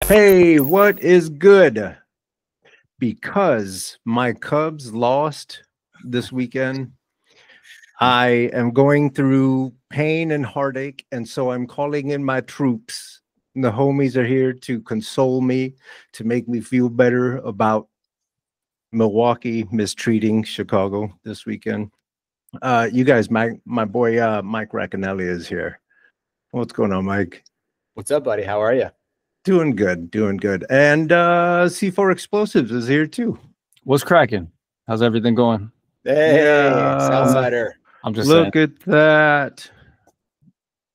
Hey, what is good? Because my Cubs lost this weekend, I am going through pain and heartache, and so I'm calling in my troops. The homies are here to console me, to make me feel better about Milwaukee mistreating Chicago this weekend. You guys, my boy Mike Racanelli is here. What's going on, Mike? What's up, buddy? How are you? Doing good, doing good. And Cefore Explosives is here too. What's cracking? How's everything going? Hey, Yeah. Southsider. I'm just Look saying. at that.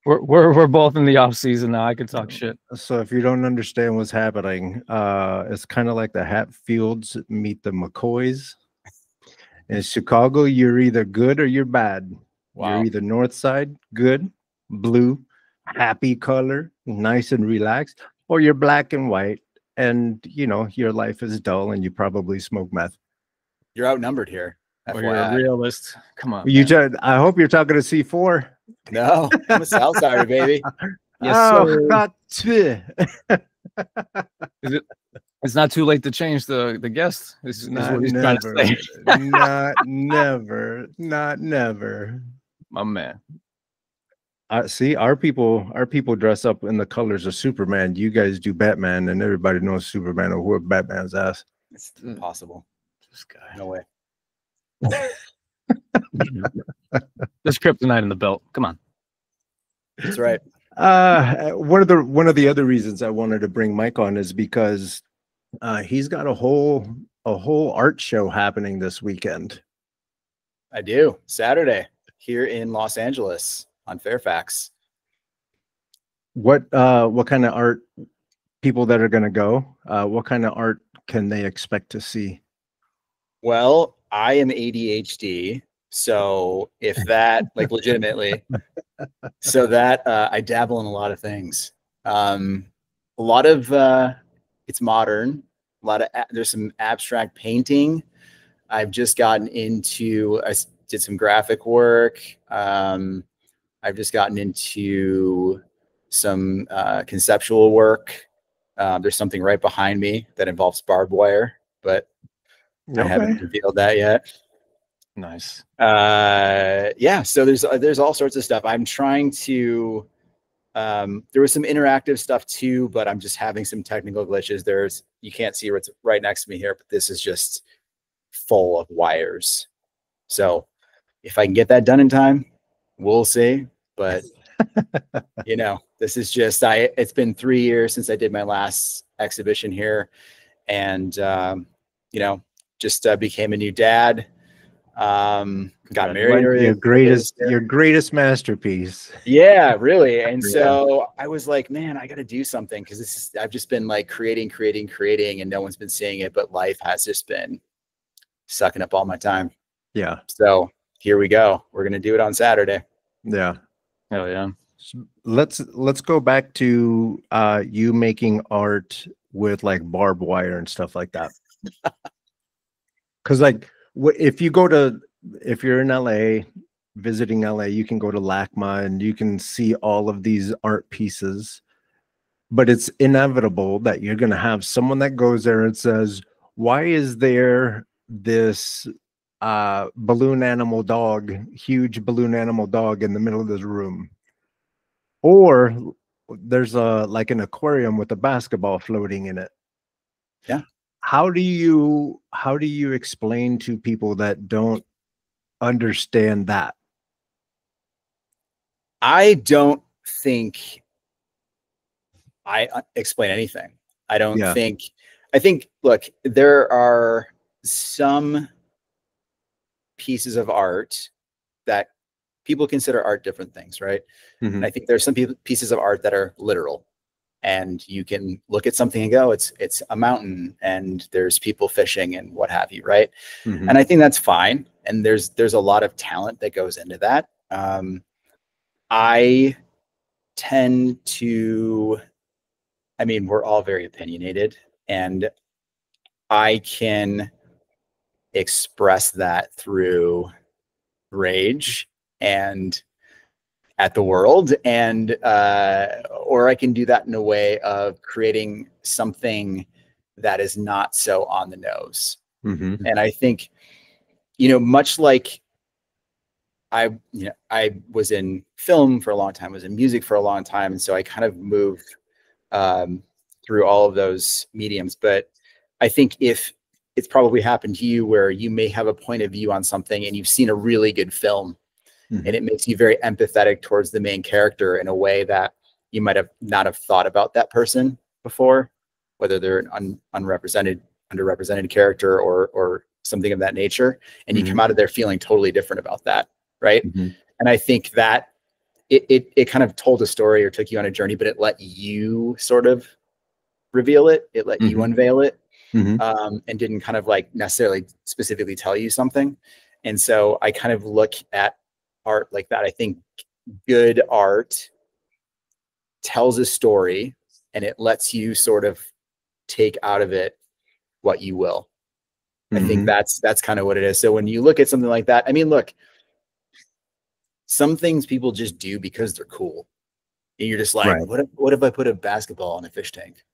We're both in the off season now. I can talk shit. So if you don't understand what's happening, it's kind of like the Hatfields meet the McCoys. In Chicago, you're either good or you're bad. Wow. You're either north side, good, blue, happy color, nice and relaxed, or you're black and white, and you know your life is dull and you probably smoke meth. You're outnumbered here. Or you're a realist. Come on. I hope you're talking to C4. No, I'm a Southsider, baby. Yes, sir. It's not too late to change the guest. This is what he's trying to say. Not never. My man. See, our people dress up in the colors of Superman. You guys do Batman, and everybody knows Superman will whoop Batman's ass. It's impossible. This guy. No way. There's kryptonite in the belt. Come on. That's right. One of the other reasons I wanted to bring Mike on is because he's got a whole art show happening this weekend. I do. Saturday here in Los Angeles on Fairfax. What kind of art people that are going to go? What kind of art can they expect to see? Well, I am ADHD, so if that, like, legitimately, so that I dabble in a lot of things. A lot of it's modern. A lot of there's some abstract painting. I've just gotten into. I did some graphic work. I've just gotten into some conceptual work. There's something right behind me that involves barbed wire, but I haven't revealed that yet. Nice. Yeah, so there's all sorts of stuff. I'm trying to there was some interactive stuff too, but I'm just having some technical glitches. You can't see what's right next to me here, but this is just full of wires. So if I can get that done in time, we'll see. But you know, this is just it's been 3 years since I did my last exhibition here, and you know, just became a new dad. Got married. Your greatest masterpiece. Yeah, really. And so I was like, man, I got to do something, because I've just been like creating, and no one's been seeing it, but life has just been sucking up all my time. Yeah. So here we go. We're gonna do it on Saturday. Yeah. Hell yeah. Let's go back to you making art with like barbed wire and stuff like that. Because like if you're in LA, visiting LA, you can go to LACMA and you can see all of these art pieces, but it's inevitable that you're going to have someone that goes there and says, why is there this balloon animal dog, huge balloon animal dog in the middle of this room? Or there's like an aquarium with a basketball floating in it. Yeah. How do you explain to people that don't understand that? I don't think I explain anything. I don't think. I think, look, there are some pieces of art that people consider art different things, right? Mm-hmm. And I think there's some pieces of art that are literal, and you can look at something and go, it's a mountain and there's people fishing and what have you, right? Mm-hmm. And I think that's fine. And there's a lot of talent that goes into that. I tend to, I mean, we're all very opinionated, and I can express that through rage. And at the world, and or I can do that in a way of creating something that is not so on the nose. Mm-hmm. And I think, you know, much like I was in film for a long time, was in music for a long time, and so I kind of moved through all of those mediums. But I think if it's probably happened to you where you may have a point of view on something and you've seen a really good film, Mm-hmm. and it makes you very empathetic towards the main character in a way that you might have not have thought about that person before, whether they're an underrepresented character or something of that nature, and you come out of there feeling totally different about that, right? Mm-hmm. And I think that it kind of told a story or took you on a journey, but it let you sort of reveal it. It let you unveil it, and didn't kind of like necessarily specifically tell you something. And so I kind of look at art like that. I think good art tells a story and it lets you sort of take out of it what you will. I think that's kind of what it is. So when you look at something like that, I mean, look, some things people just do because they're cool. And you're just like, what if I put a basketball in a fish tank?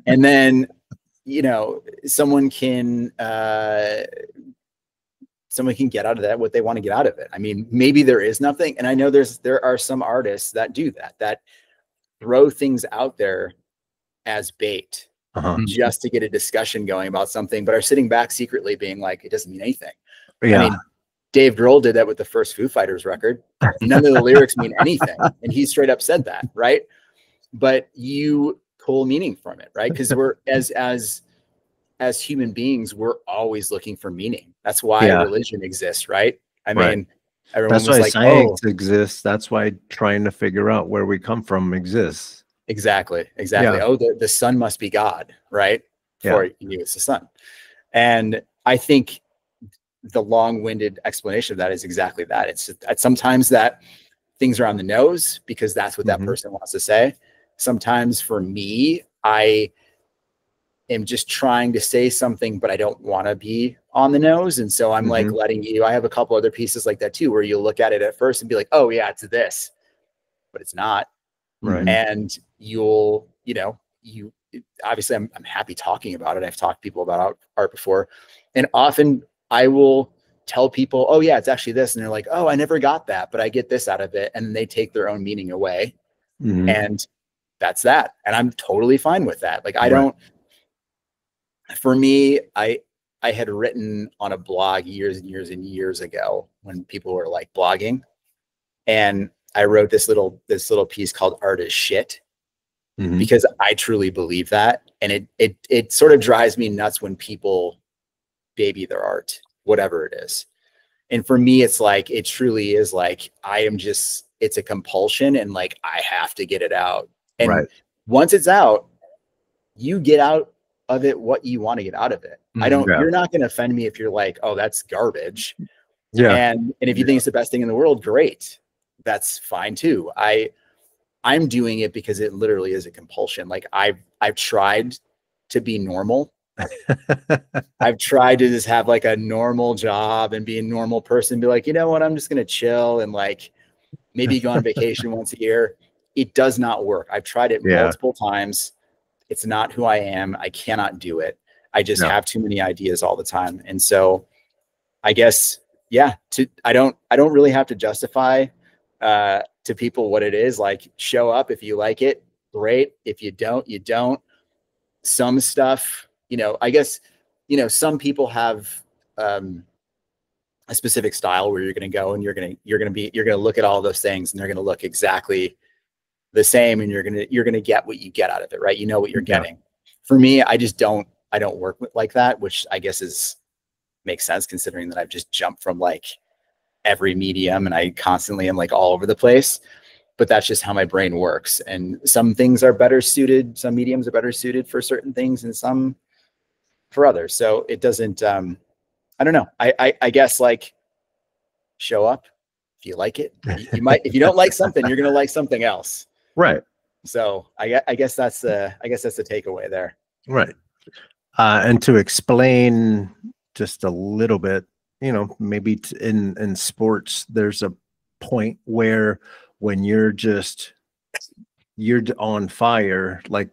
And then, you know, someone can get out of that what they want to get out of it. I mean, maybe there is nothing. And I know there are some artists that do that throw things out there as bait just to get a discussion going about something, but are sitting back secretly being like, it doesn't mean anything. Yeah. I mean, Dave Grohl did that with the first Foo Fighters record. None of the lyrics mean anything. And he straight up said that, right? But you pull meaning from it, right? Because we're as human beings, we're always looking for meaning. That's why religion exists, right? I mean, everyone that's was why like, science exists. That's why trying to figure out where we come from exists. Exactly. Yeah. Oh, the sun must be God, right? For you, it's the sun. And I think the long-winded explanation of that is exactly that. It's sometimes that things are on the nose because that's what that person wants to say. Sometimes for me, I am just trying to say something, but I don't want to be on the nose. And so I'm like letting you, I have a couple other pieces like that too, where you look at it at first and be like, oh yeah, it's this, but it's not. Right. And you'll, you know, obviously I'm happy talking about it. I've talked to people about art before, and often I will tell people, oh yeah, it's actually this. And they're like, oh, I never got that, but I get this out of it. And they take their own meaning away. And that's that. And I'm totally fine with that. Like, I don't, for me, I had written on a blog years and years and years ago when people were like blogging, and I wrote this little piece called Art is Shit, because I truly believe that. And it sort of drives me nuts when people baby their art, whatever it is. And for me, it's like, it truly is like, it's a compulsion, and like, I have to get it out. And once it's out, you get out of it what you want to get out of it. You're not going to offend me if you're like, oh, that's garbage. Yeah. And if you think it's the best thing in the world, great. That's fine too. I'm doing it because it literally is a compulsion. Like, I've tried to be normal. I've tried to just have like a normal job and be a normal person, be like, you know what, I'm just going to chill and like maybe go on vacation once a year. It does not work. I've tried it multiple times. It's not who I am. I cannot do it. I just have too many ideas all the time. And so I guess, I don't really have to justify to people what it is. Like, show up. If you like it, great. If you don't, you don't. Some stuff, you know, I guess, you know, some people have a specific style where you're going to go and you're going to look at all those things and they're going to look exactly the same, and you're going to get what you get out of it, right? You know what you're getting. For me, I don't work like that, which I guess makes sense considering that I've just jumped from like every medium and I constantly am like all over the place. But that's just how my brain works. And some things are better suited, some mediums are better suited for certain things and some for others. So it doesn't, I don't know. I guess like, show up. If you like it, you might, if you don't like something, you're going to like something else. Right. So I guess that's the takeaway there. Right. And to explain just a little bit, you know, maybe in sports, there's a point where when you're on fire, like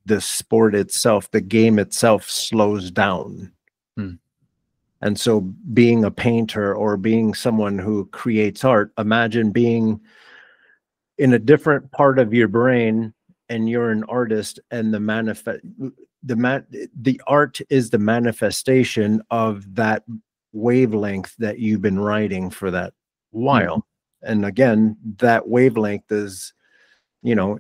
the sport itself, the game itself slows down. And so being a painter or being someone who creates art, imagine being in a different part of your brain and you're an artist, and the art is the manifestation of that wavelength that you've been writing for that while. And again, that wavelength is, you know,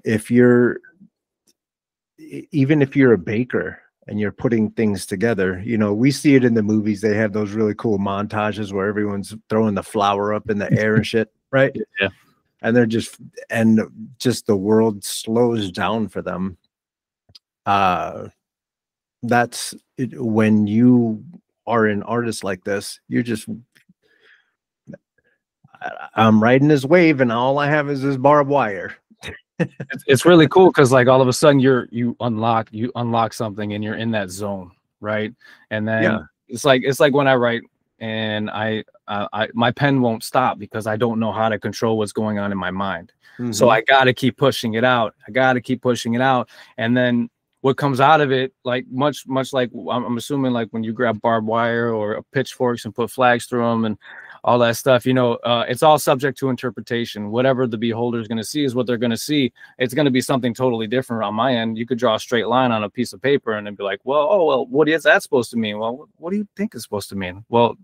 even if you're a baker and you're putting things together, you know, we see it in the movies. They have those really cool montages where everyone's throwing the flour up in the air and shit, right? Yeah. And they're just the world slows down for them. That's it. When you are an artist like this, you're just, I'm riding this wave and all I have is this barbed wire. It's really cool because like all of a sudden you unlock something and you're in that zone, right? And then it's like when I write and I my pen won't stop because I don't know how to control what's going on in my mind. So I got to keep pushing it out. And then what comes out of it, like much like I'm assuming like when you grab barbed wire or pitchforks and put flags through them and all that stuff, you know, it's all subject to interpretation. Whatever the beholder is going to see is what they're going to see. It's going to be something totally different on my end. You could draw a straight line on a piece of paper and then be like, well, what is that supposed to mean? Well, what do you think it's supposed to mean? Well,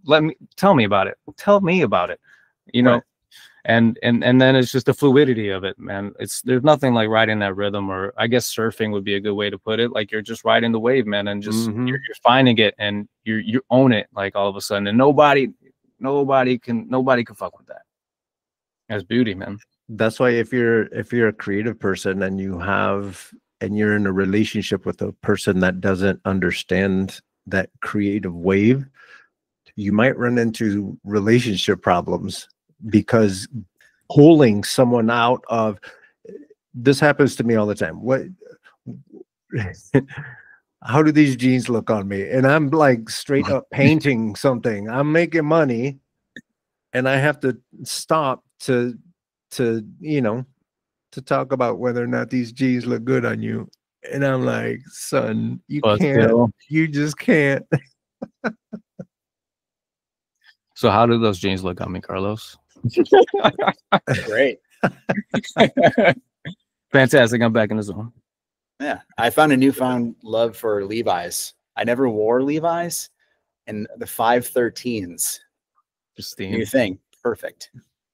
tell me about it. Tell me about it. You know, and then it's just the fluidity of it, man. There's nothing like riding that rhythm, or I guess surfing would be a good way to put it. Like you're just riding the wave, man, and just you're finding it and you own it like all of a sudden, and nobody can fuck with that. That's beauty, man. That's why if you're a creative person and you're in a relationship with a person that doesn't understand that creative wave, you might run into relationship problems, because pulling someone out of this happens to me all the time. How do these jeans look on me? And I'm like straight up painting something. I'm making money and I have to stop to talk about whether or not these jeans look good on you. And I'm like, son, you just can't. So how do those jeans look on me, Carlos? Great. Fantastic. I'm back in the zone. Yeah. I found a newfound love for Levi's. I never wore Levi's, and the 513s. New thing. Perfect.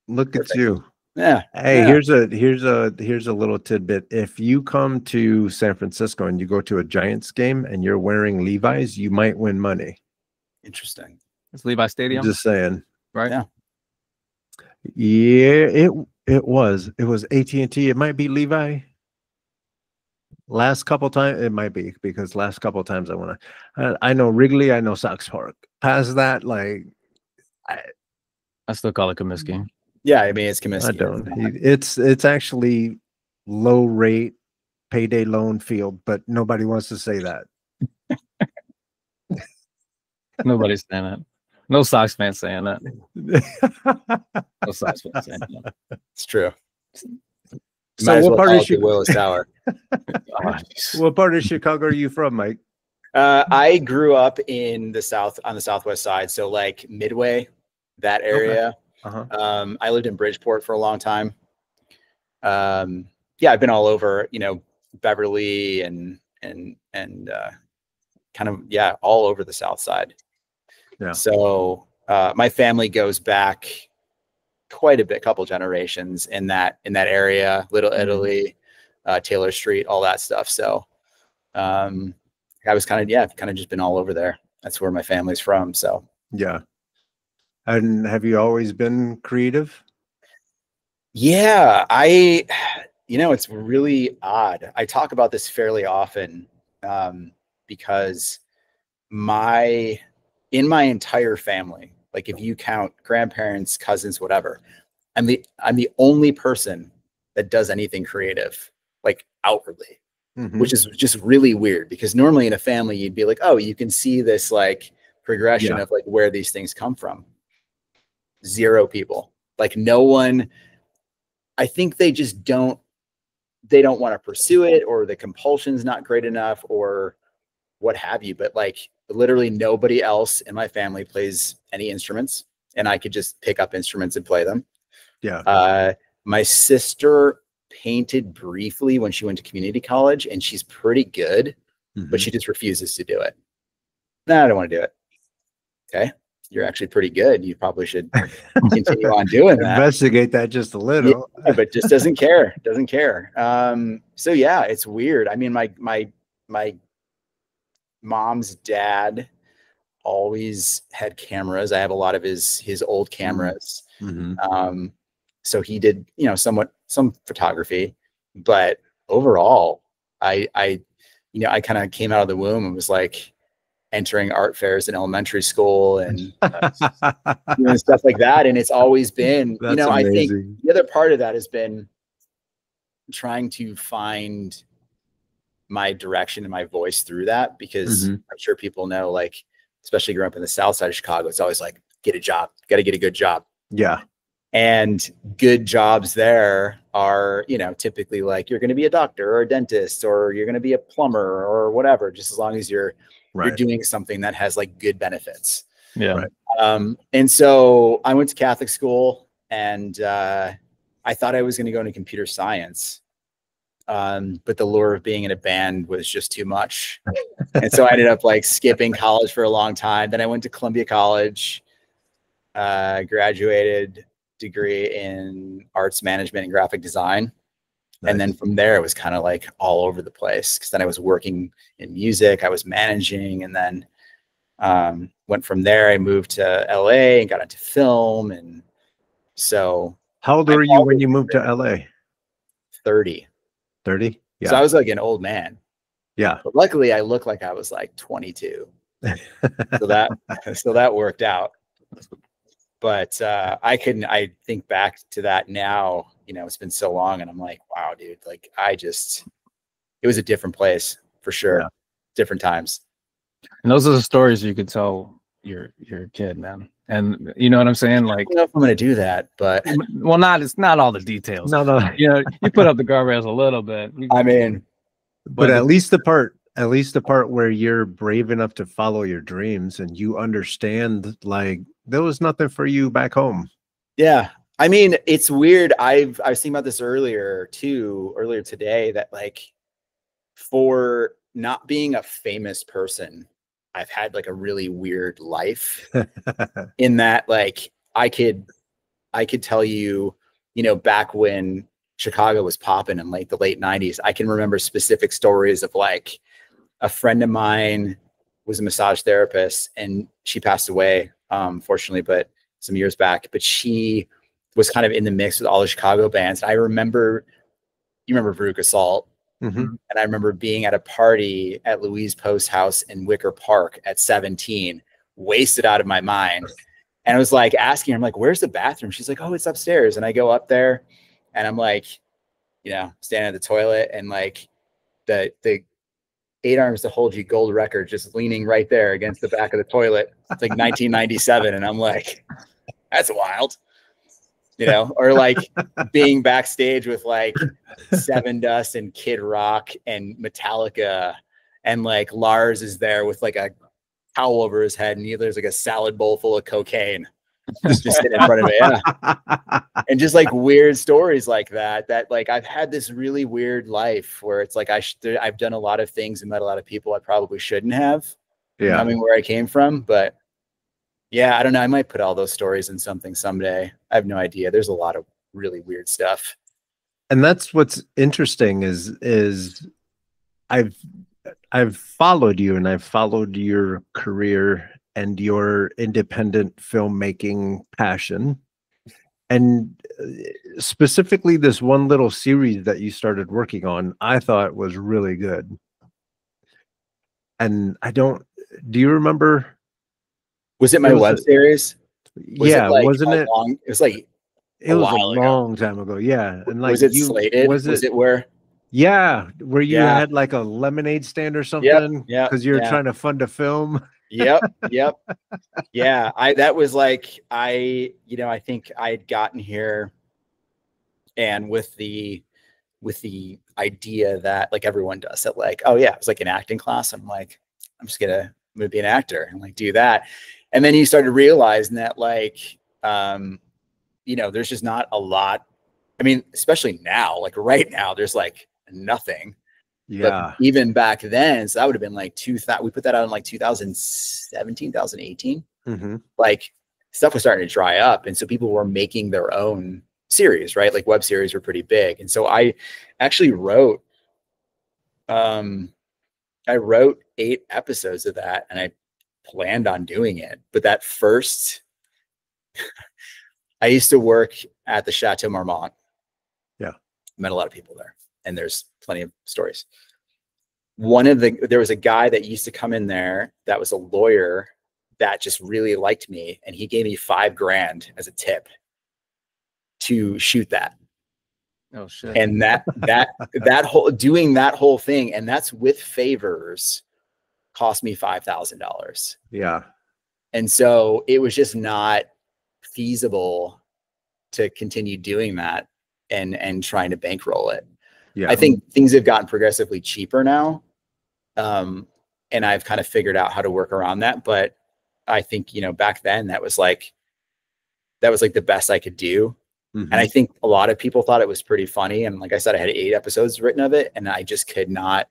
Look at you. Yeah. Hey, here's a little tidbit. If you come to San Francisco and you go to a Giants game and you're wearing Levi's, you might win money. Interesting. It's Levi Stadium. Just saying. Right. Yeah. Yeah, it was AT&T. It might be Levi. Last couple times it might be, because last couple times I know Wrigley, I know Sox Park. Past that, like I still call it Comiskey. Yeah, I mean it's Comiskey. I don't. It's actually low rate payday loan field, but nobody wants to say that. Nobody's saying that. No Sox fans saying that. No Sox fans saying that. It's true. So what part of Willis Tower? What part of Chicago are you from, Mike? I grew up in the south, on the southwest side, so like Midway, that area. Okay. I lived in Bridgeport for a long time. Yeah, I've been all over, Beverly and kind of all over the south side. Yeah. So my family goes back quite a bit, couple generations in that area, Little Italy, Taylor Street, all that stuff. So I was kind of just been all over there. That's where my family's from. So yeah. And have you always been creative? Yeah, it's really odd. I talk about this fairly often because in my entire family, like if you count grandparents, cousins, whatever, I'm the only person that does anything creative, like outwardly, which is just really weird, because normally in a family you'd be like, oh, you can see this like progression of like where these things come from. Zero people. Like no one, I think they just don't want to pursue it, or the compulsion's not great enough, or what have you. But like literally nobody else in my family plays any instruments, and I could just pick up instruments and play them. Yeah. My sister painted briefly when she went to community college, and she's pretty good, but she just refuses to do it. No, I don't want to do it. Okay. You're actually pretty good. You probably should continue on doing that. Investigate that just a little. Yeah, but just doesn't care. Doesn't care. So yeah, it's weird. I mean, my mom's dad always had cameras. I have a lot of his old cameras. So he did, you know, some photography, but overall, I kind of came out of the womb and was like entering art fairs in elementary school and doing stuff like that. And it's always been, That's you know, amazing. I think the other part of that has been trying to find my direction and my voice through that, because I'm sure people know, like, especially growing up in the South Side of Chicago, it's always like, get a job, got to get a good job. Yeah. And good jobs there are, you know, typically like you're going to be a doctor or a dentist, or you're going to be a plumber or whatever, just as long as you're doing something that has like good benefits. Yeah. Right. And so I went to Catholic school, and I thought I was going to go into computer science. But the lure of being in a band was just too much. And so I ended up like skipping college for a long time. Then I went to Columbia College, graduated, degree in arts management and graphic design. Nice. And then from there, it was kind of like all over the place, because then I was working in music, I was managing, and then went from there. I moved to LA and got into film. And so how old were you when you moved to LA? 30. 30? Yeah. So I was like an old man. Yeah. But luckily I looked like I was like 22. so that worked out. But I think back to that now, you know, it's been so long, and I'm like, wow, dude, like it was a different place for sure. Yeah. Different times. And those are the stories you could tell your kid, man. And you know what I'm saying? Like, I don't know if I'm going to do that, but well, it's not all the details. No. You know, you put up the guardrails a little bit. I mean, but at least the part where you're brave enough to follow your dreams, and you understand, like, there was nothing for you back home. Yeah. I mean, it's weird. I was thinking about this earlier today, that like, for not being a famous person, I've had like a really weird life in that, like, I could tell you, you know, back when Chicago was popping in like the late 90s, I can remember specific stories of like, a friend of mine was a massage therapist, and she passed away, fortunately, but some years back. But she was kind of in the mix with all the Chicago bands. And I remember, you remember Veruca Salt, and I remember being at a party at Louise Post's house in Wicker Park at 17, wasted out of my mind. And I was like asking her, I'm like, where's the bathroom? She's like, oh, it's upstairs. And I go up there, and I'm like, you know, standing at the toilet, and like the 8 Arms to Hold You gold record just leaning right there against the back of the toilet. It's like 1997. And I'm like, that's wild, you know, or like being backstage with like Seven Dust and Kid Rock and Metallica, and like Lars is there with like a towel over his head, and there's like a salad bowl full of cocaine just sitting in front of it. Yeah. And just like weird stories like that like, I've had this really weird life where it's like I've done a lot of things and met a lot of people I probably shouldn't have, coming where I came from. But yeah, I don't know, I might put all those stories in something someday. I have no idea. There's a lot of really weird stuff. And that's what's interesting is I've followed you, and I've followed your career and your independent filmmaking passion, and specifically this one little series that you started working on, I thought was really good. And do you remember? Was it my web series? Wasn't it? It was like it was a long time ago. Yeah. And like, was it Slated? Was it where? Yeah, where you had like a lemonade stand or something. Yeah. Because you're trying to fund a film. Yep. Yep. Yeah. That was like, I think I had gotten here and with the idea that like everyone does that, like, oh yeah, it's like an acting class. I'm like, I'm gonna be an actor and like do that. And then you started realizing that like, there's just not a lot. I mean, especially now, like right now, there's like nothing. Yeah. But even back then, so that would have been like we put that out in like 2017, 2018. Mm-hmm. Like stuff was starting to dry up. And so people were making their own series, right? Like web series were pretty big. And so I actually wrote 8 episodes of that, and I planned on doing it. But that first, I used to work at the Chateau Marmont. Yeah. Met a lot of people there, and there's plenty of stories. There was a guy that used to come in there that was a lawyer that just really liked me, and he gave me $5,000 as a tip to shoot that. Oh shit. And that whole doing that whole thing, and that's with favors, cost me $5,000. Yeah. And so it was just not feasible to continue doing that and trying to bankroll it. Yeah. I think things have gotten progressively cheaper now. And I've kind of figured out how to work around that. But I think, back then that was like the best I could do. Mm-hmm. And I think a lot of people thought it was pretty funny. And like I said, I had 8 episodes written of it, and I just could not.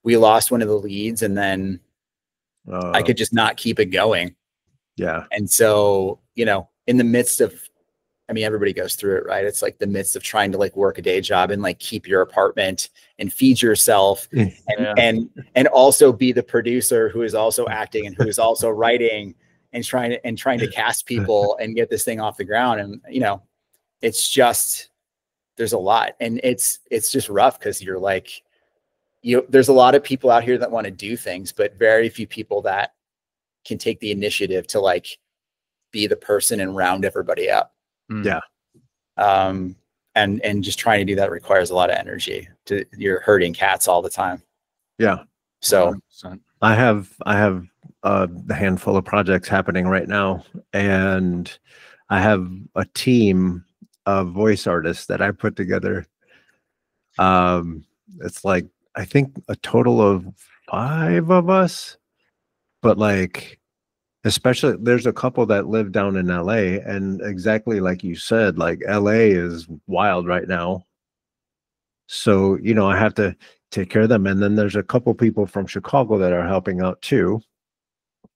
We lost one of the leads, and then I could just not keep it going. Yeah. And so, in the midst of, I mean, everybody goes through it, right? It's like the midst of trying to like work a day job and like keep your apartment and feed yourself and also be the producer who is also acting and who is also writing and trying to cast people and get this thing off the ground. And, it's just, there's a lot, and it's just rough. Cause you're like, there's a lot of people out here that want to do things, but very few people that can take the initiative to like be the person and round everybody up. Yeah. And just trying to do that requires a lot of energy. You're herding cats all the time. Yeah. So 100%. I have a handful of projects happening right now, and I have a team of voice artists that I put together. It's like, I think a total of 5 of us, but like, especially there's a couple that live down in LA, and exactly like you said, like LA is wild right now. So, I have to take care of them. And then there's a couple people from Chicago that are helping out too.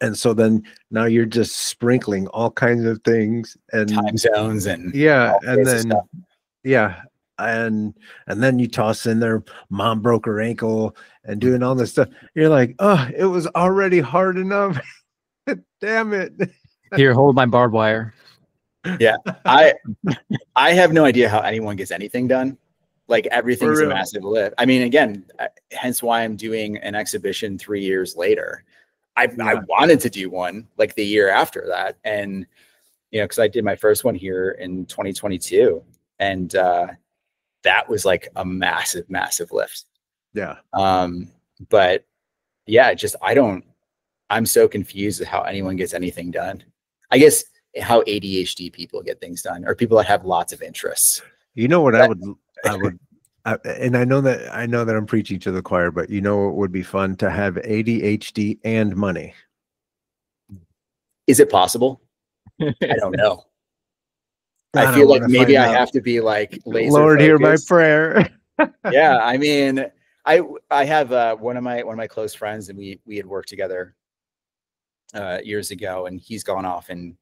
And so then now you're just sprinkling all kinds of things and time zones and and then and then you toss in their mom broke her ankle and doing all this stuff. You're like, oh, it was already hard enough. Damn it. Here, hold my barbed wire. Yeah. I have no idea how anyone gets anything done. Like everything's a massive lift. I mean, again, hence why I'm doing an exhibition 3 years later. I wanted to do one like the year after that. And, because I did my first one here in 2022. And that was like a massive, massive lift. Yeah. But yeah, I'm so confused at how anyone gets anything done. I guess how ADHD people get things done, or people that have lots of interests. You know what I would, and I know that I'm preaching to the choir, but it would be fun to have ADHD and money. Is it possible? I don't know. God, I feel like maybe I have to be like laser Lord, focused. hear my prayer. Yeah, I mean, I have one of my close friends, and we had worked together years ago, and he's gone off and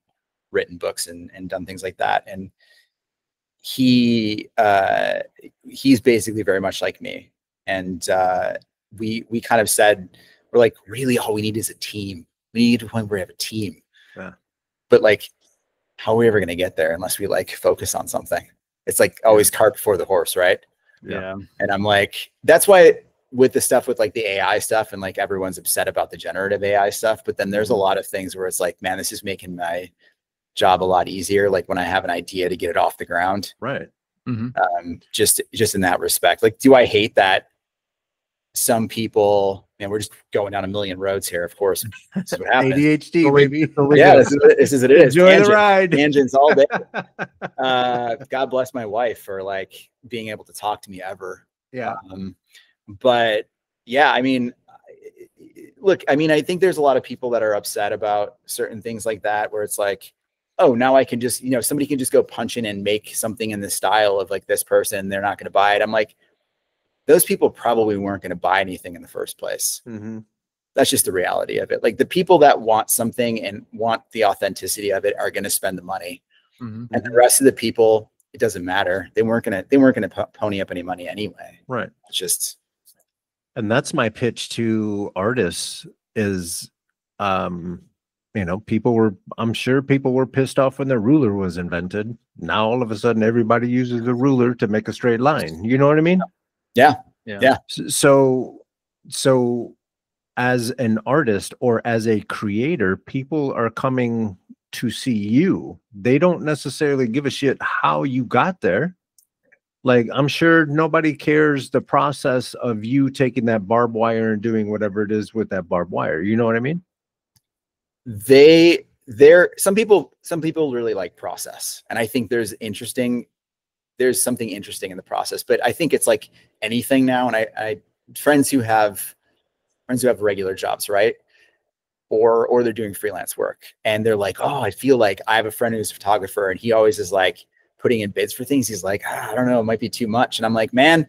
written books and done things like that. And he's basically very much like me. And we kind of said, we're like, really all we need is a team. We need to point where we have a team. Yeah. But like, how are we ever going to get there unless we like focus on something? It's like always cart before the horse, right? Yeah. And I'm like, that's why with the stuff with like the AI stuff, and like everyone's upset about the generative AI stuff, but then there's a lot of things where it's like, man, this is making my job a lot easier. Like when I have an idea to get it off the ground, Right. Just in that respect. Like, do I hate that some people man, we're just going down a million roads here. Of course, this is what happens. ADHD, baby. Yeah, this is it. Enjoy the ride. Tangents all day. God bless my wife for like being able to talk to me ever. Yeah. But yeah, I mean, look, I mean, I think there's a lot of people that are upset about certain things like that, where it's like, oh, now I can just, somebody can just go punch in and make something in the style of like this person. They're not going to buy it. I'm like, those people probably weren't going to buy anything in the first place. Mm-hmm. That's just the reality of it. Like the people that want something and want the authenticity of it are going to spend the money. Mm-hmm. And the rest of the people, it doesn't matter. They weren't going to pony up any money anyway. Right. It's just. And that's my pitch to artists is, I'm sure people were pissed off when the ruler was invented. Now, all of a sudden, everybody uses a ruler to make a straight line. You know what I mean? Yeah. So as an artist or as a creator, people are coming to see you. They don't necessarily give a shit how you got there. Like, I'm sure nobody cares the process of you taking that barbed wire and doing whatever it is with that barbed wire. You know what I mean? Some people really like process. And I think there's something interesting in the process, but I think it's like anything now. And I friends who have regular jobs, right? Or they're doing freelance work and they're like, oh, I feel like I have a friend who's a photographer and he always is like putting in bids for things. He's like, I don't know, it might be too much. And I'm like, man,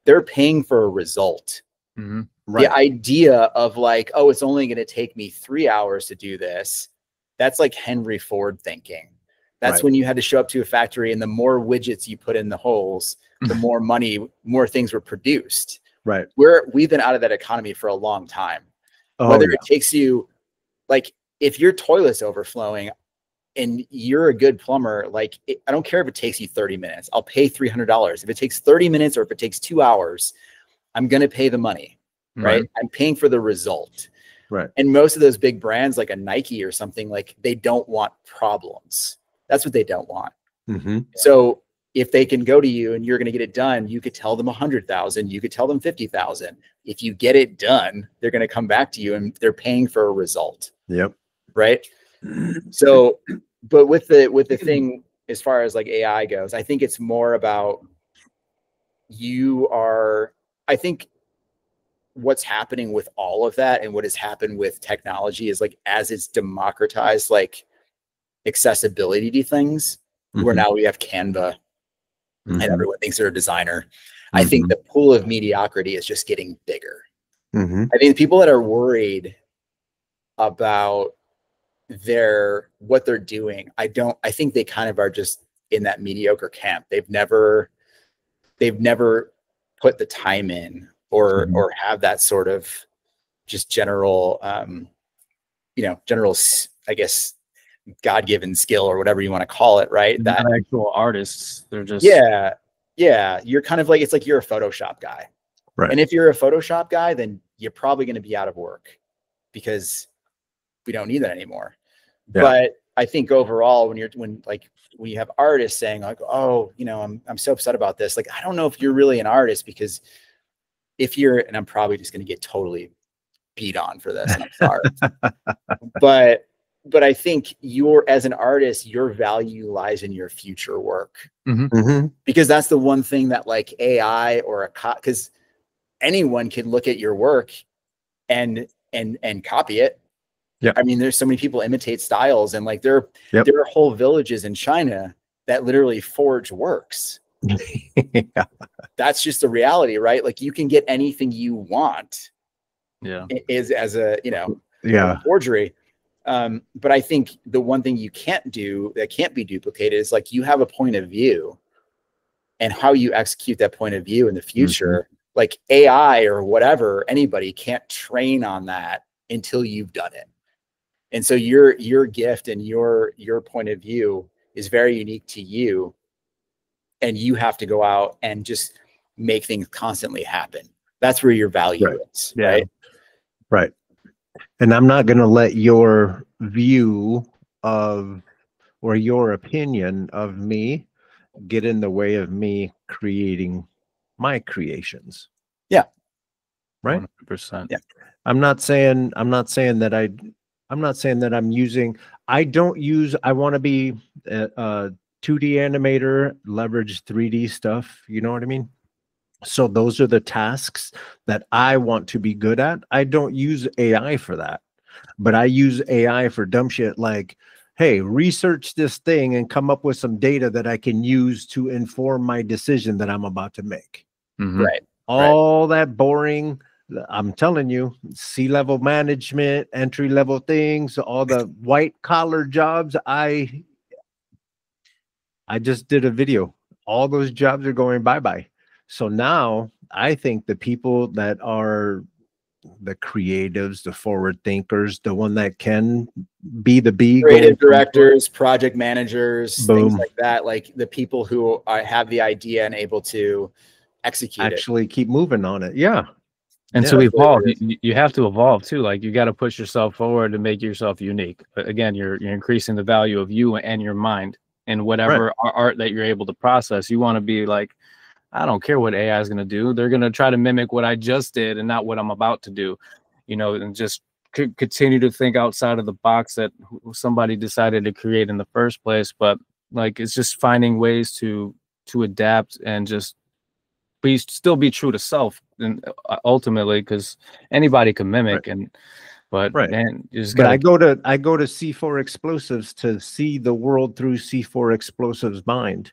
they're paying for a result. Mm-hmm. Right. The idea of like, oh, it's only going to take me 3 hours to do this. That's like Henry Ford thinking. That's when you had to show up to a factory and the more widgets you put in the holes, the more money, more things were produced. Right. We've been out of that economy for a long time. Oh, Whether it takes you, like, if your toilet's overflowing and you're a good plumber, like, I don't care if it takes you 30 minutes. I'll pay $300. If it takes 30 minutes or if it takes 2 hours, I'm going to pay the money, right? I'm paying for the result. Right. And most of those big brands, like a Nike or something, like, they don't want problems. That's what they don't want. Mm-hmm. So if they can go to you and you're going to get it done, you could tell them 100,000, you could tell them 50,000. If you get it done, they're going to come back to you and they're paying for a result. Yep. Right. So, but with the thing, as far as like AI goes, I think it's more about I think what's happening with all of that and what has happened with technology is like, as it's democratized, like accessibility to things, where now we have Canva and everyone thinks they're a designer. I think the pool of mediocrity is just getting bigger. I think people that are worried about what they're doing, I think they kind of are just in that mediocre camp. They've never put the time in or have that sort of just general, I guess, God-given skill or whatever you want to call it, right? They're not actual artists. They're just you're kind of like, it's like you're a Photoshop guy. Right. And if you're a Photoshop guy, then you're probably going to be out of work because we don't need that anymore. Yeah. But I think overall, when you have artists saying like, oh, I'm so upset about this. Like, I don't know if you're really an artist, because and I'm probably just going to get totally beat on for this, and I'm sorry. But I think as an artist, your value lies in your future work. Because that's the one thing that like AI or because anyone can look at your work and copy it. Yeah. I mean, there's so many people imitate styles, and like there are whole villages in China that literally forge works. Yeah. That's just the reality, right? Like, you can get anything you want. Yeah. As a forgery. But I think the one thing you can't do that can't be duplicated is like, you have a point of view, and how you execute that point of view in the future, like AI or whatever, anybody can't train on that until you've done it. And so your gift and your point of view is very unique to you, and you have to go out and just make things constantly happen. That's where your value is, right? Right. And I'm not going to let your view of, or your opinion of me, get in the way of me creating my creations. Yeah. Right. 100%. Yeah. I'm not saying that I'm using, I want to be a 2D animator, leverage 3D stuff. You know what I mean? So those are the tasks that I want to be good at. I don't use AI for that, but I use AI for dumb shit like, hey, research this thing and come up with some data that I can use to inform my decision that I'm about to make. Right. All that boring, I'm telling you, C-level management, entry-level things, all the white collar jobs. I just did a video. All those jobs are going bye-bye. So now I think the people that are the creatives, the forward thinkers, the one that can be the bee, creative directors, project managers, boom, things like that, like the people who have the idea and able to execute actually keep moving on it. Yeah. And Yeah, to evolve, you have to evolve too. Like you got to push yourself forward to make yourself unique. But again, you're increasing the value of you and your mind and whatever art that you're able to process. You want to be like, I don't care what AI is going to do. They're going to try to mimic what I just did and not what I'm about to do, you know, and just continue to think outside of the box that somebody decided to create in the first place. But like, it's just finding ways to adapt and just still be true to self, and ultimately, because anybody can mimic, but man, you just I go to C4 Explosives to see the world through C4 Explosives mind.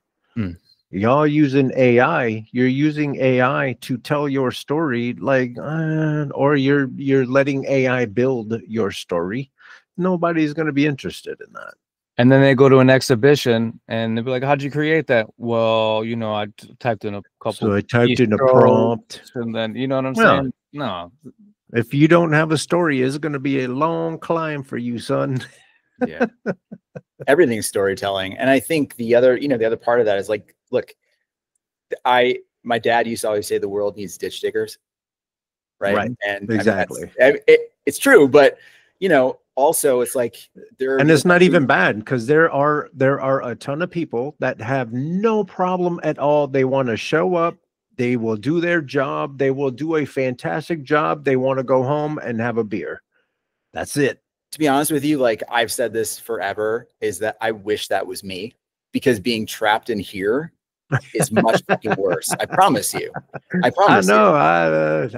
Y'all using AI, you're using AI to tell your story, like, or you're letting AI build your story. Nobody's going to be interested in that. And then they go to an exhibition and they'll be like, how'd you create that? Well, you know, I typed in a couple. So I typed in a prompt. And then, you know what I'm saying? No. If you don't have a story, it's going to be a long climb for you, son. Yeah. Everything's storytelling. And I think the other part of that is like, look, my dad used to always say the world needs ditch diggers. Right. And exactly. I mean, it's true, but you know, also it's like it's not even bad, because there are a ton of people that have no problem at all. They want to show up, they will do their job, they will do a fantastic job, they want to go home and have a beer. That's it. To be honest with you, like I've said this forever, is that I wish that was me, because being trapped in here is much fucking worse. I promise you. I know.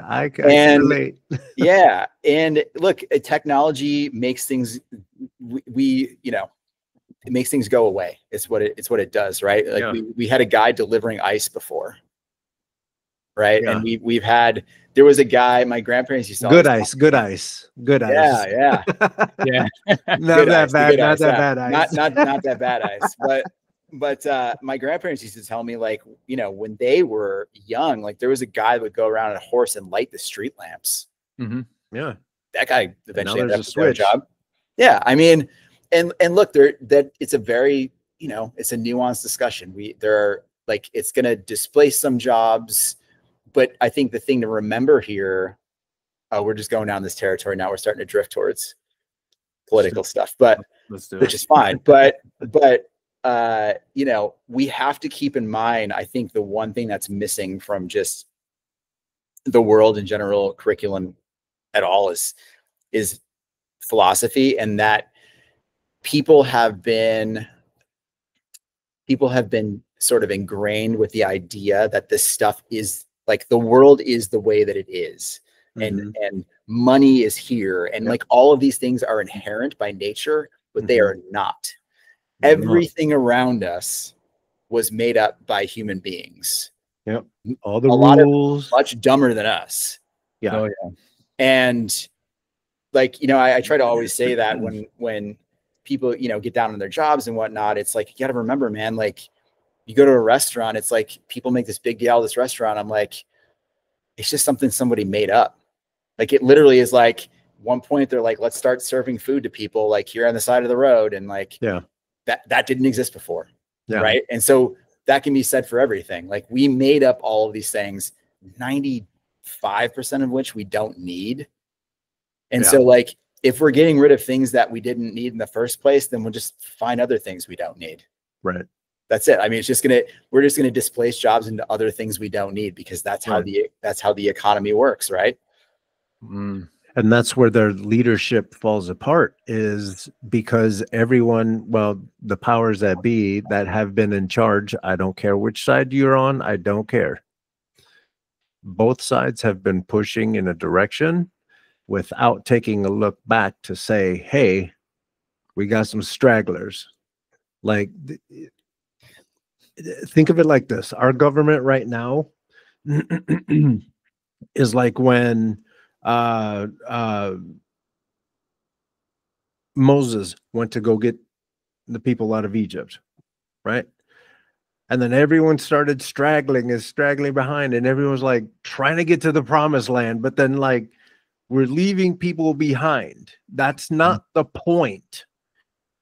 I can relate. Yeah. And look, technology makes things, it makes things go away. It's what it does. Right. Like we had a guy delivering ice before. Right. And there was a guy, my grandparents used to good ice. Yeah. Yeah. Yeah. Not that bad ice. Not that bad ice. But my grandparents used to tell me, like, you know, when they were young, like there was a guy that would go around on a horse and light the street lamps. Yeah. That guy eventually ended up with a job. Yeah. I mean, and look, it's a very, you know, it's a nuanced discussion. It's going to displace some jobs, but I think the thing to remember here, we're just going down this territory now. We're starting to drift towards political stuff, which is fine. But you know, we have to keep in mind, I think the one thing that's missing from just the world in general, curriculum at all, is philosophy, and that people have been sort of ingrained with the idea that this stuff is like, the world is the way that it is. And money is here. And like all of these things are inherent by nature, but they are not. Everything around us was made up by human beings. Yep. All the rules. Much dumber than us. Yeah. Oh, yeah. And like, you know, I try to always say that when people, you know, get down on their jobs and whatnot, it's like, you got to remember, man, like you go to a restaurant, it's like people make this big deal out of this restaurant. I'm like, it's just something somebody made up. Like it literally is like, one point they're like, let's start serving food to people like here on the side of the road. And like, that didn't exist before. Right. And so that can be said for everything. Like we made up all of these things, 95% of which we don't need. And so like, if we're getting rid of things that we didn't need in the first place, then we'll just find other things we don't need. Right. That's it. I mean, we're just going to displace jobs into other things we don't need, because that's how the economy works. Right. And that's where their leadership falls apart, is because everyone, well, the powers that be that have been in charge, I don't care which side you're on, I don't care. Both sides have been pushing in a direction without taking a look back to say, hey, we got some stragglers. Like, think of it like this. Our government right now is like when Moses went to go get the people out of Egypt, right? And then everyone started straggling behind, and everyone was like trying to get to the promised land, but then like we're leaving people behind. That's not the point.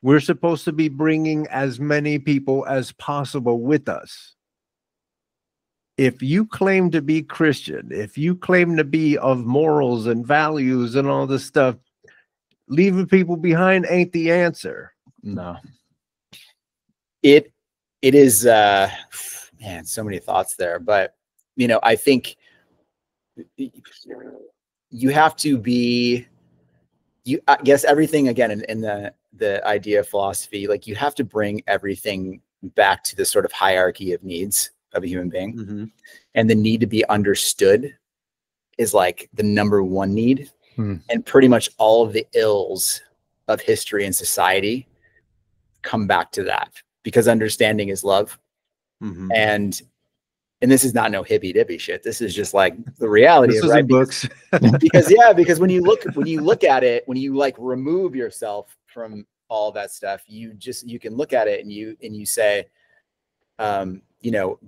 We're supposed to be bringing as many people as possible with us. If you claim to be Christian, if you claim to be of morals and values and all this stuff, leaving people behind ain't the answer. No. It is man, so many thoughts there, but you know, I think you have to be, I guess everything again in the idea of philosophy, like you have to bring everything back to the sort of hierarchy of needs of a human being. And the need to be understood is like the #1 need. And pretty much all of the ills of history and society come back to that, because understanding is love. And this is not no hippy dippy shit. This is just like the reality of, right? Books. because when you look at it, when you like remove yourself from all that stuff, you can look at it and you say, you know,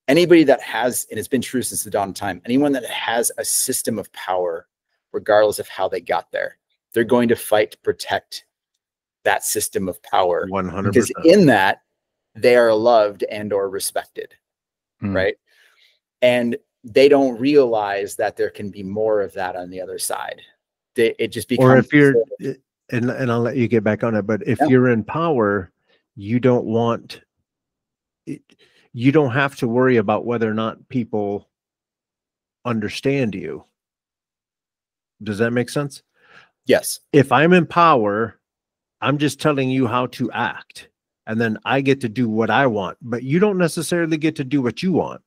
anybody that has, and it's been true since the dawn of time, anyone that has a system of power, regardless of how they got there, they're going to fight to protect that system of power. 100%. Because in that, they are loved and or respected, right? And they don't realize that there can be more of that on the other side. It just becomes. Or if you're, and I'll let you get back on it, but if you're in power, you don't want, you don't have to worry about whether or not people understand you. Does that make sense? Yes. If I'm in power, I'm just telling you how to act, and then I get to do what I want, but you don't necessarily get to do what you want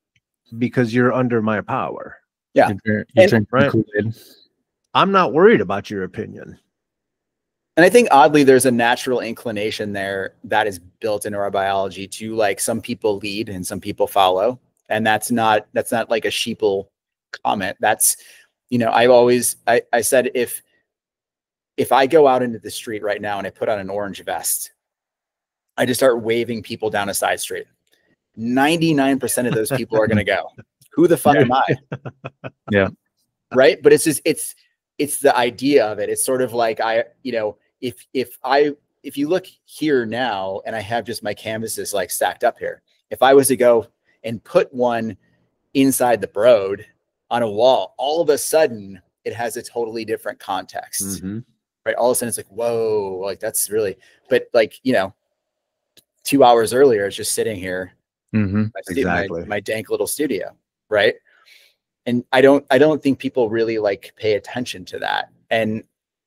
because you're under my power. Yeah. Right? I'm not worried about your opinion. And I think oddly, there's a natural inclination there that is built into our biology to, like, some people lead and some people follow. And that's not like a sheeple comment. That's, you know, I said, if I go out into the street right now and I put on an orange vest, I just start waving people down a side street, 99% of those people are going to go, who the fuck am I? Yeah. Right. But it's just, it's the idea of it. It's sort of like, you know, if you look here now and I have just my canvases like stacked up here, if I was to go and put one inside the Broad on a wall, all of a sudden it has a totally different context, right? All of a sudden it's like, whoa, like that's really, but like, you know, 2 hours earlier, it's just sitting here, exactly, my dank little studio, right? And I don't think people really like pay attention to that. And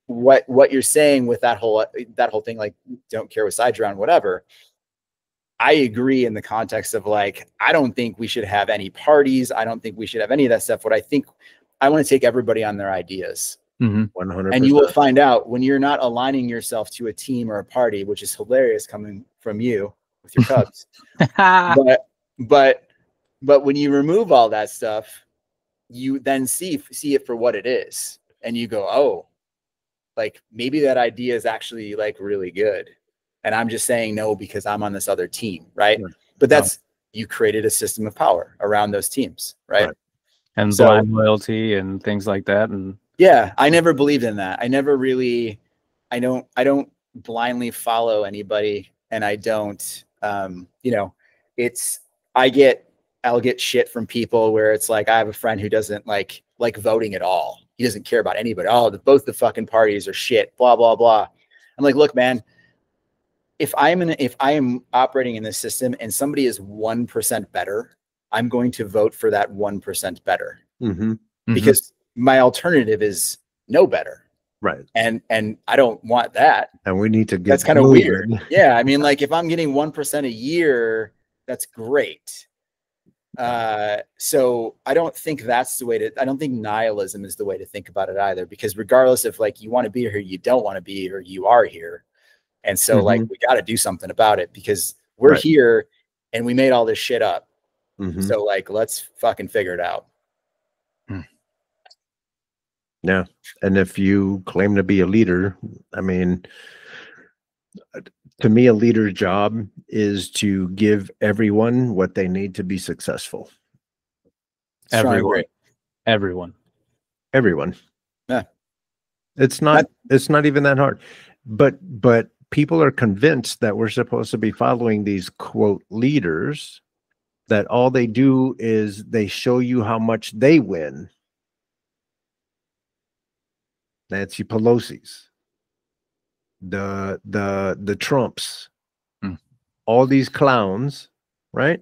what you're saying with that whole thing, like, don't care what side you're on, whatever. I agree in the context of, like, I don't think we should have any parties. I don't think we should have any of that stuff. What I think, I want to take everybody on their ideas. 100%. And you will find out when you're not aligning yourself to a team or a party, which is hilarious coming from you with your Cubs. but when you remove all that stuff, you then see it for what it is. And you go, oh, like maybe that idea is actually like really good. And I'm just saying no because I'm on this other team, right? But that's, you created a system of power around those teams, right? And so, blind loyalty and things like that. And yeah, I never believed in that. I never really, I don't blindly follow anybody, and I don't, you know, I'll get shit from people where it's like, I have a friend who doesn't like voting at all. He doesn't care about anybody. Oh, both the fucking parties are shit, blah, blah, blah. I'm like, look, man, if I am operating in this system and somebody is 1% better, I'm going to vote for that 1% better. Because my alternative is no better. Right. And I don't want that. And we need to get that's kind of weird. Yeah. I mean, like if I'm getting 1% a year, that's great. So I don't think that's the way to, I don't think nihilism is the way to think about it either, because regardless if like you want to be here, you don't want to be here, you are here. And so like, we got to do something about it because we're here and we made all this shit up. So like, let's fucking figure it out. Yeah. And if you claim to be a leader, I mean, to me, a leader's job is to give everyone what they need to be successful. Everyone. Yeah. It's not even that hard. But people are convinced that we're supposed to be following these quote leaders, that all they do is they show you how much they win. Nancy Pelosi's, the Trumps, all these clowns, right?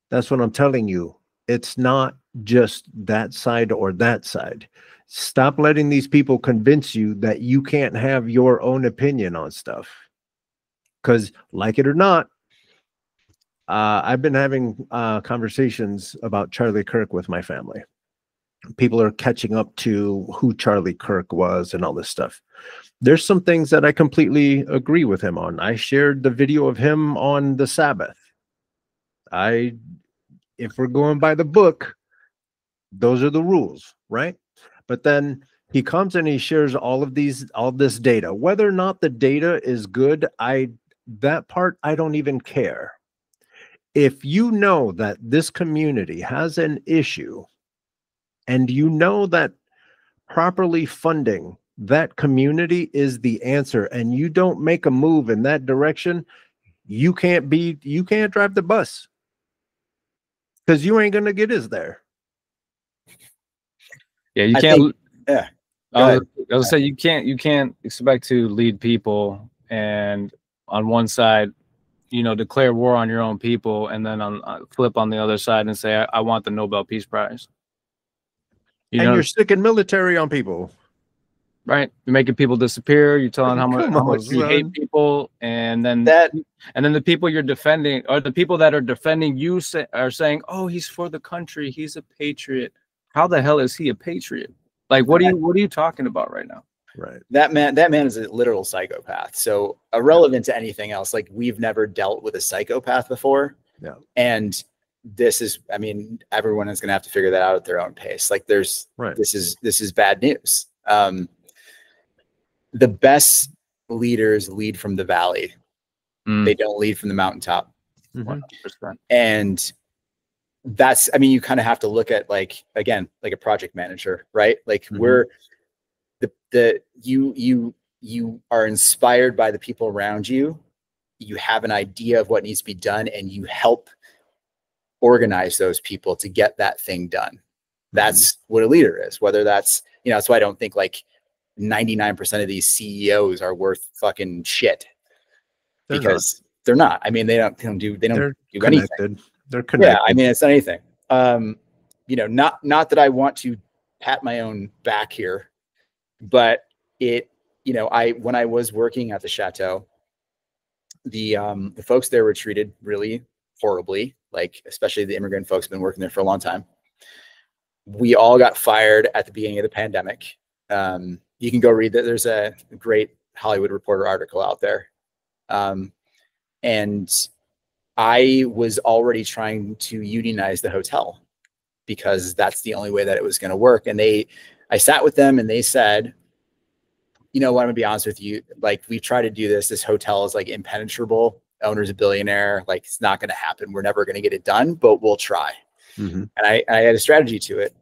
That's what I'm telling you. It's not just that side or that side. Stop letting these people convince you that you can't have your own opinion on stuff. Because like it or not, I've been having conversations about Charlie Kirk with my family. People are catching up to who Charlie Kirk was and all this stuff. There's some things that I completely agree with him on. I shared the video of him on the Sabbath. If we're going by the book, those are the rules, right? But then he comes and he shares all this data. Whether or not the data is good, that part I don't even care. If you know that this community has an issue, and you know that properly funding that community is the answer, and you don't make a move in that direction, you can't drive the bus, because you ain't gonna get us there. Yeah, you can't. I was say you can't expect to lead people and on one side, declare war on your own people, and then flip on the other side and say, I want the Nobel Peace Prize. You're sticking military on people. Right. You're making people disappear. You're telling how much you hate people. And then the people you're defending, or the people that are defending you are saying, oh, he's for the country. He's a patriot. How the hell is he a patriot? Like, what are you talking about right now? Right. That man is a literal psychopath. So irrelevant to anything else. Like, we've never dealt with a psychopath before. Yeah. And this is, I mean, everyone is going to have to figure that out at their own pace. Like this is bad news. The best leaders lead from the valley. They don't lead from the mountaintop. 100%. And that's, I mean, you kind of have to look at like a project manager, right? Like we're you are inspired by the people around you. You have an idea of what needs to be done, and you help organize those people to get that thing done. That's what a leader is. Whether that's, that's why I don't think like 99% of these CEOs are worth fucking shit, because they're not. I mean, they don't do anything. They're connected. Yeah, I mean, it's not anything. Not that I want to pat my own back here, but when I was working at the chateau, the folks there were treated really horribly, like especially the immigrant folks have been working there for a long time. We all got fired at the beginning of the pandemic. You can go read that. There's a great Hollywood Reporter article out there. And I was already trying to unionize the hotel because that's the only way that it was going to work. And I sat with them and they said, you know what, I'm gonna be honest with you. Like, we try to do this. This hotel is like impenetrable. Owner's a billionaire. Like, it's not going to happen. We're never going to get it done, but we'll try. And I had a strategy to it.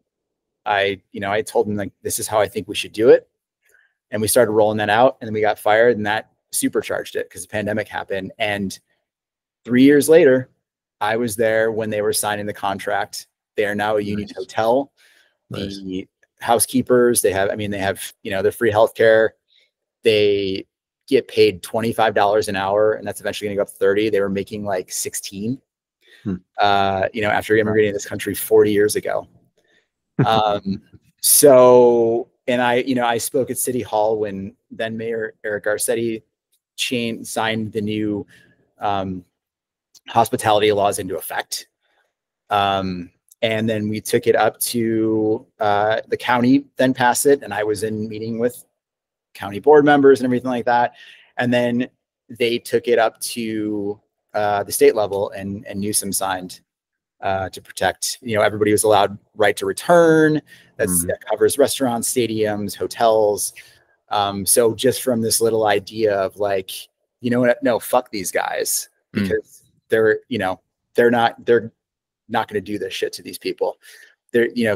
I told them, like, this is how I think we should do it. And we started rolling that out, and then we got fired, and that supercharged it because the pandemic happened. And 3 years later, I was there when they were signing the contract. They are now a union hotel. The housekeepers, they have their free healthcare. They get paid $25 an hour, and that's eventually going to go up to 30. They were making like 16, after immigrating to this country 40 years ago. So, and I spoke at City Hall when then Mayor Eric Garcetti signed the new hospitality laws into effect. And then we took it up to the county, then passed it. And I was in meeting with county board members and everything like that. And then they took it up to the state level, and Newsom signed to protect, everybody was allowed right to return. That covers restaurants, stadiums, hotels. So just from this little idea of like, you know what, no, fuck these guys, because they're not going to do this shit to these people. They're, a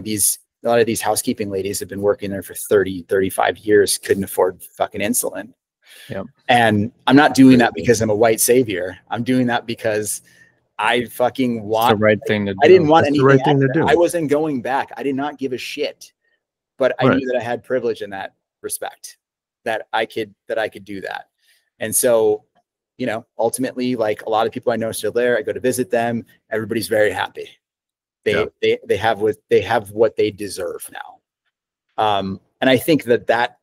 lot of these housekeeping ladies have been working there for 30, 35 years, couldn't afford fucking insulin. Yep. And I'm not doing that because I'm a white savior. I'm doing that because I fucking want the right thing to do. I didn't want anything. The right thing to do. I wasn't going back. I did not give a shit, but I knew that I had privilege in that respect, that I could do that. And so, ultimately, like a lot of people I know are still there. I go to visit them. Everybody's very happy. They have what they deserve now. And I think that,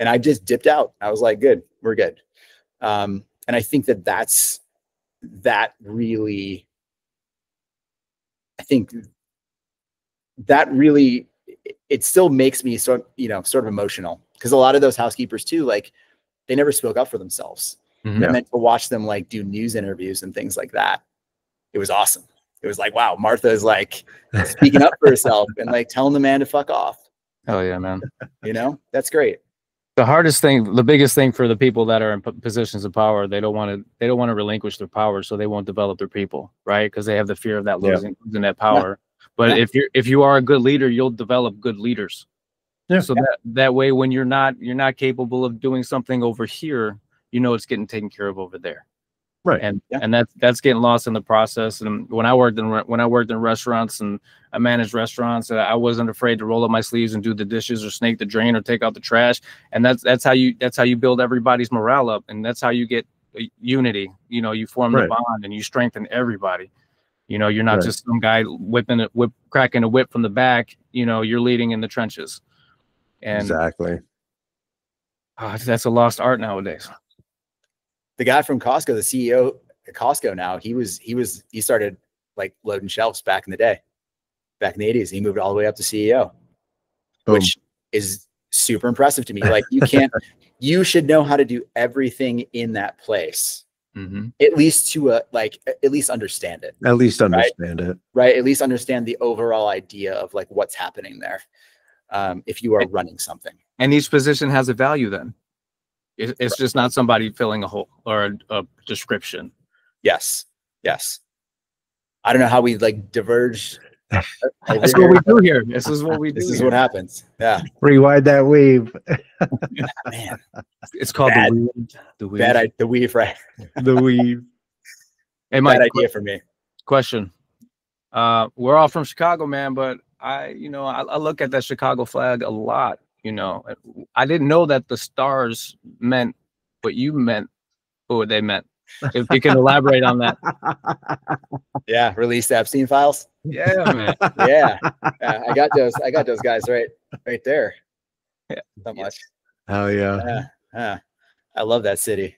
and I just dipped out. I was like, good, we're good. And I think that really, it still makes me sort of emotional, because a lot of those housekeepers too, like they never spoke up for themselves. And then to watch them like do news interviews and things like that, it was awesome. It was like, wow, Martha is like speaking up for herself and like telling the man to fuck off. Oh yeah, man. That's great. The hardest thing, the biggest thing for the people that are in positions of power, they don't want to relinquish their power, so they won't develop their people, right? Because they have the fear of that losing that power. But if you are a good leader, you'll develop good leaders. So that way, when you're not capable of doing something over here, it's getting taken care of over there. Right. And that's getting lost in the process. And when I worked in restaurants and I managed restaurants, I wasn't afraid to roll up my sleeves and do the dishes or snake the drain or take out the trash. And that's how you build everybody's morale up. And that's how you get unity. You form the bond and you strengthen everybody. You're not just some guy cracking a whip from the back. You're leading in the trenches. And exactly. That's a lost art nowadays. The guy from Costco, the CEO at Costco now, he started like loading shelves back in the day, back in the 80s. He moved all the way up to CEO, which is super impressive to me. Like you should know how to do everything in that place. At least at least understand it. At least understand it. Right. At least understand the overall idea of like what's happening there. If you are running something. And each position has a value then. It's just not somebody filling a hole or a description. Yes. I don't know how we like diverge. That's what we do here. This is what we do. This is what happens. Yeah. Rewind that weave. Man. It's called the weave. The weave, right? The weave. Hey, Mike, bad idea for me. Question. We're all from Chicago, man, but I look at that Chicago flag a lot. I didn't know that the stars meant what you meant, what they meant. If you can elaborate on that. Yeah, release the Epstein files. Yeah, man. Yeah. I got those guys right there. Yeah. So much. Oh yeah. I love that city.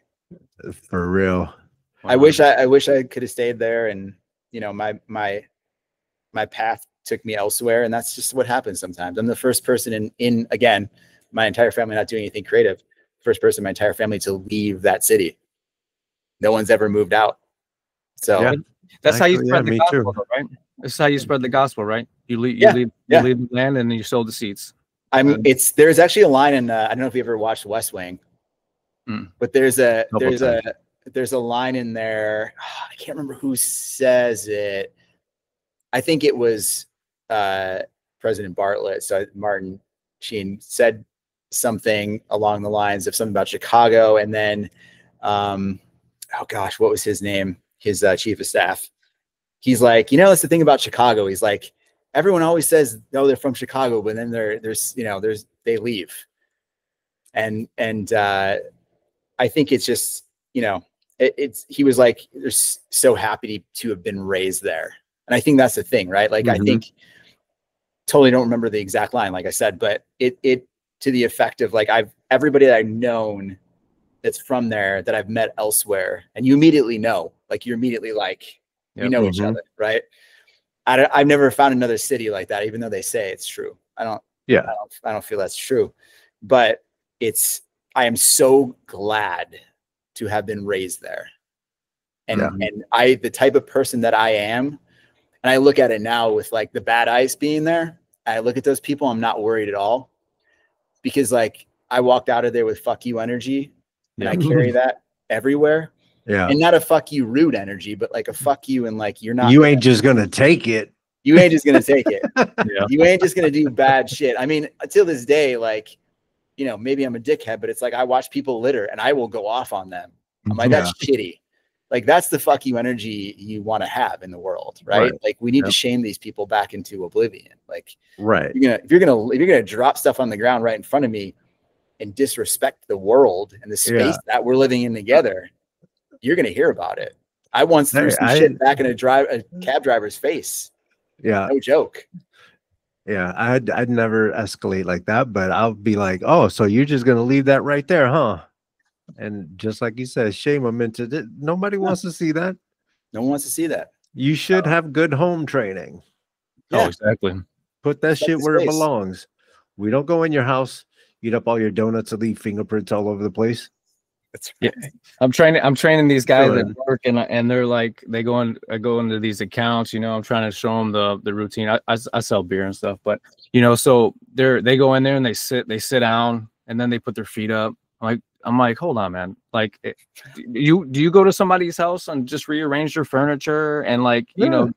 For real. Wow. I wish I could have stayed there, and my path took me elsewhere, and that's just what happens sometimes. I'm the first person in again, my entire family not doing anything creative. First person in my entire family to leave that city. No one's ever moved out. So that's how you spread the gospel, right? That's how you spread the gospel, right? You leave the land and then you sow the seeds. There's actually a line in I don't know if you ever watched West Wing, but there's a line in there. I can't remember who says it. I think it was President Bartlett. So Martin Sheen said something along the lines of something about Chicago, and then oh gosh, what was his name? His chief of staff. He's like, that's the thing about Chicago. He's like, everyone always says, no, they're from Chicago, but then they leave. And I think it's just, he was like, they're so happy to have been raised there. And I think that's the thing, right? Like, I think totally don't remember the exact line, like I said, but it to the effect of like, everybody that I've known that's from there that I've met elsewhere, and you immediately know, like you're immediately like, we know each other, right? I've never found another city like that, even though they say it's true. I don't feel that's true, but I am so glad to have been raised there. And the type of person that I am, and I look at it now with like the bad ice being there, I look at those people, I'm not worried at all, because like I walked out of there with fuck you energy, and I carry that everywhere. Yeah. And not a fuck you rude energy, but like a fuck you, and like you ain't just gonna take it. You ain't just gonna take it. You ain't just gonna do bad shit. I mean, until this day, like, you know, maybe I'm a dickhead, but it's like I watch people litter and I will go off on them. I'm like, that's shitty. Like, that's the fuck you energy you want to have in the world, right? Like, we need to shame these people back into oblivion. Like, if you're gonna drop stuff on the ground right in front of me and disrespect the world and the space that we're living in together, you're gonna hear about it. I once threw some shit back in a cab driver's face. Yeah, no joke. Yeah, I'd never escalate like that, but I'll be like, oh, so you're just gonna leave that right there, huh? And just like you said, shame them into it. Nobody wants to see that. No one wants to see that. You should have good home training. Oh, exactly. Put that shit where it belongs. We don't go in your house, eat up all your donuts, and leave fingerprints all over the place. That's right. Yeah. I'm training these guys at work, and they're like, I go into these accounts, you know, I'm trying to show them the routine. I sell beer and stuff, but you know, so they go in there and they sit down, and then they put their feet up. I'm like, hold on, man. Like, do you go to somebody's house and just rearrange their furniture and like, you know,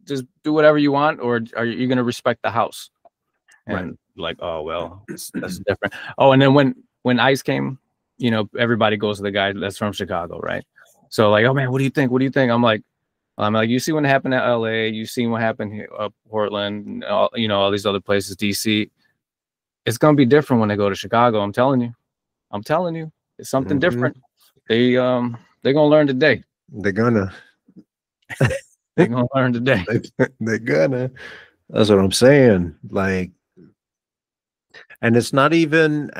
just do whatever you want, or are you going to respect the house? And like, oh, well, that's different. Oh, and then when ICE came, you know, everybody goes to the guy that's from Chicago, right? So like, oh man, what do you think? What do you think? I'm like, you see what happened at LA, you see what happened here, Portland, you know, all these other places, DC. It's going to be different when they go to Chicago. I'm telling you, it's something different. They're going to learn today. They're gonna learn today. They're gonna. That's what I'm saying. Like, and it's not even.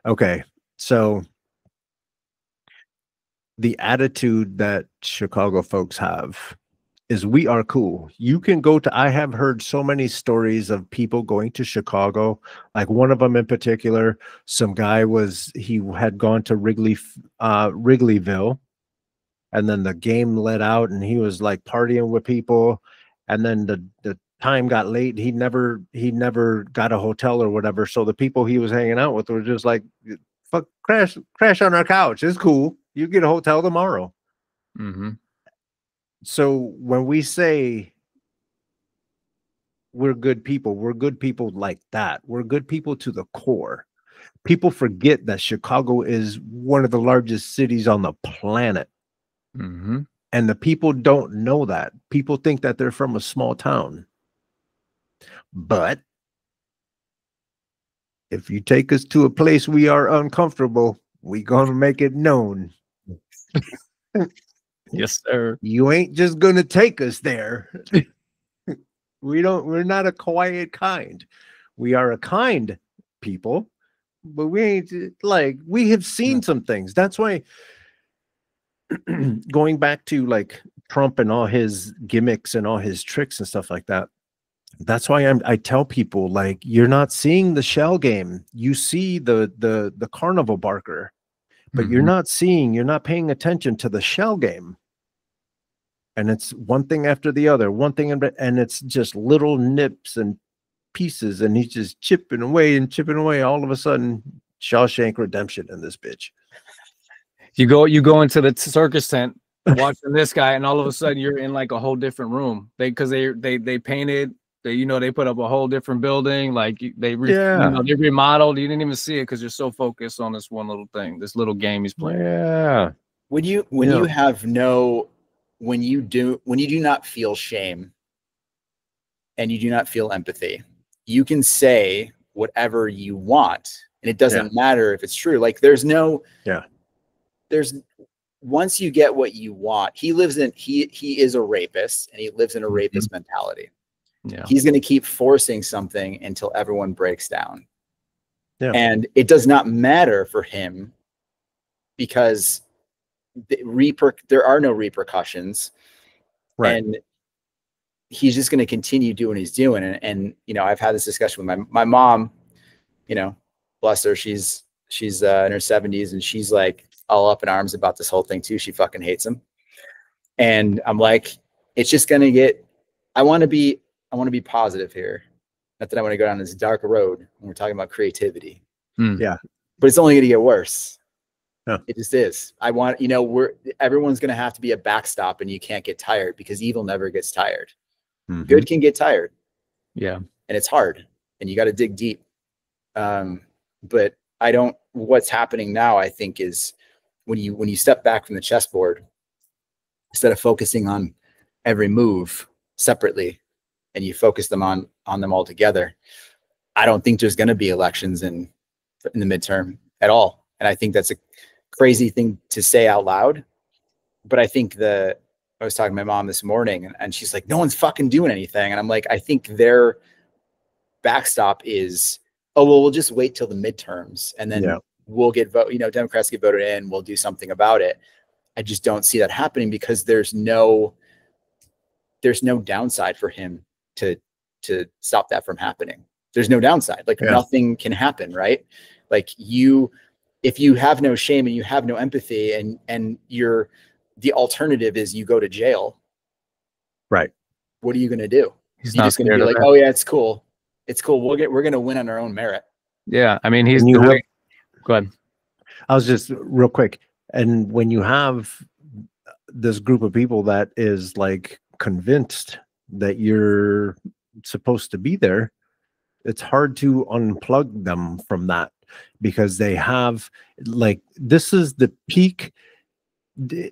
Okay, so the attitude that Chicago folks have is we are cool. You can go to, I have heard so many stories of people going to Chicago. Like one of them in particular, some guy he had gone to Wrigleyville, and then the game let out and he was like partying with people. And then the time got late. He never got a hotel or whatever. So the people he was hanging out with were just like, fuck, crash on our couch. It's cool. You get a hotel tomorrow. So when we say we're good people like that. We're good people to the core. People forget that Chicago is one of the largest cities on the planet. And the people don't know that. People think that they're from a small town. But if you take us to a place we are uncomfortable, we're going to make it known. Yes, sir. You ain't just gonna take us there. We're not a quiet kind. We are a kind people, but we ain't like, we have seen some things. That's why going back to like Trump and all his gimmicks and all his tricks and stuff like that. That's why I tell people, like, you're not seeing the shell game. You see the carnival barker, but you're not paying attention to the shell game. And it's one thing after the other, and it's just little nips and pieces, and he's just chipping away. All of a sudden, Shawshank Redemption in this bitch. You go into the circus tent watching this guy, and all of a sudden you're in like a whole different room. They painted, they put up a whole different building. Like they remodeled. You didn't even see it because you're so focused on this one little thing, this little game he's playing. Yeah. When you do not feel shame and you do not feel empathy, you can say whatever you want, and it doesn't matter if it's true. Like once you get what you want, he is a rapist, and he lives in a rapist mentality. Yeah. He's going to keep forcing something until everyone breaks down. Yeah. And it does not matter for him because there are no repercussions. Right. And he's just going to continue doing what he's doing. And, you know, I've had this discussion with my mom, you know, bless her. She's in her 70s and she's like all up in arms about this whole thing too. She fucking hates him. And I'm like, it's just going to get, I want to be positive here. Not that I want to go down this dark road when we're talking about creativity. Yeah. But it's only going to get worse. Yeah. It just is. I want, you know, everyone's going to have to be a backstop and you can't get tired because evil never gets tired. Mm-hmm. Good can get tired. Yeah. And it's hard and you got to dig deep. But what's happening now, I think, is when you step back from the chessboard, instead of focusing on every move separately and you focus them on them all together, I don't think there's going to be elections in the midterm at all. And I think that's a crazy thing to say out loud. But I think I was talking to my mom this morning and she's like, no one's fucking doing anything. And I'm like, I think their backstop is, oh, well, we'll just wait till the midterms and then we'll get Democrats get voted in. We'll do something about it. I just don't see that happening because there's no downside for him to stop that from happening. There's no downside. Like nothing can happen, right? Like if you have no shame and you have no empathy and the alternative is you go to jail. Right. What are you going to do? He's You're not just going to be like, oh yeah, it's cool. It's cool. We're going to win on our own merit. Yeah. I mean, go ahead. I was just real quick. And when you have this group of people that is like convinced that you're supposed to be there, it's hard to unplug them from that because they have like, this is the peak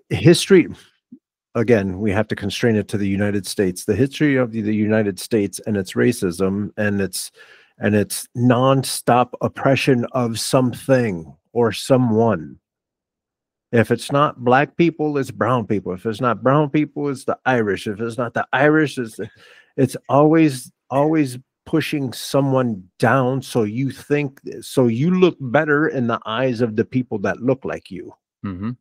history. Again, we have to constrain it to the United States, the history of the United States and its racism and its nonstop oppression of something or someone. If it's not black people, it's brown people. If it's not brown people, it's the Irish. If it's not the Irish, it's always pushing someone down. So you look better in the eyes of the people that look like you. Mm-hmm.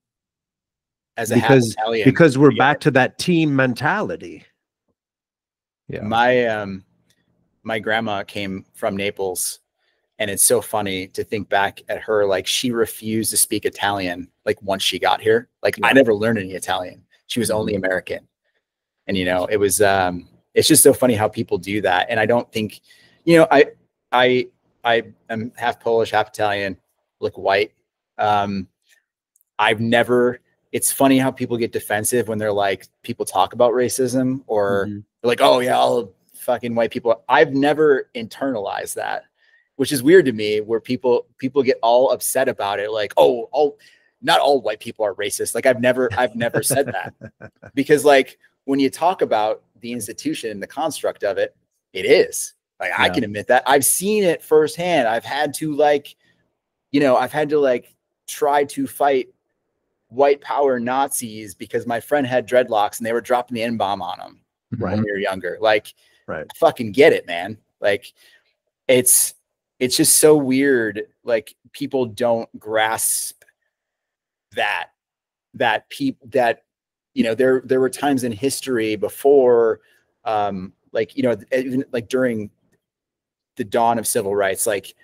Because we're back to that team mentality. Yeah. My grandma came from Naples. And it's so funny to think back at her, like she refused to speak Italian, like once she got here. Like I never learned any Italian. She was only American. And, you know, it was, it's just so funny how people do that. And I don't think, you know, I am half Polish, half Italian, look white. It's funny how people get defensive when they're like, people talk about racism or like, oh yeah, all fucking white people. I've never internalized that. Which is weird to me, where people get all upset about it, like, oh, not all white people are racist. Like I've never said that, because like when you talk about the institution and the construct of it, it is like I can admit that I've seen it firsthand. I've had to try to fight white power Nazis because my friend had dreadlocks and they were dropping the N-bomb on him when we were younger. Like, I fucking get it, man. Like it's just so weird. Like people don't grasp that you know, there were times in history before, like, you know, even like during the dawn of civil rights, like,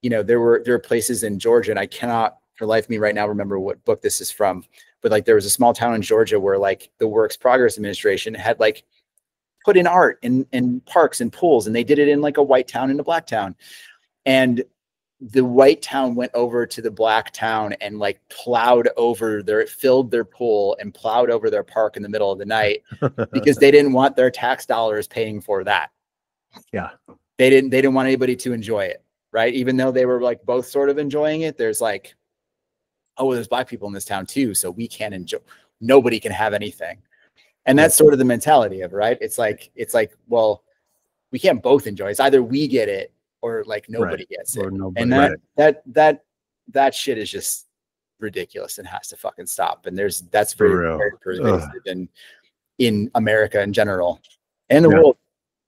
you know, there were places in Georgia, and I cannot for life of me right now remember what book this is from, but like there was a small town in Georgia where like the Works Progress Administration had like put in art in parks and pools, and they did it in like a white town and a black town. And the white town went over to the black town and like filled their pool and plowed over their park in the middle of the night because they didn't want their tax dollars paying for that. Yeah. They didn't want anybody to enjoy it. Right. Even though they were like both sort of enjoying it, there's like, oh, well, there's black people in this town too. So we can't enjoy, nobody can have anything. And that's sort of the mentality of it, right? It's like, well, we can't both enjoy it. It's either we get it or like nobody gets it. And that shit is just ridiculous and has to fucking stop. And that's very pervasive in America in general and the world.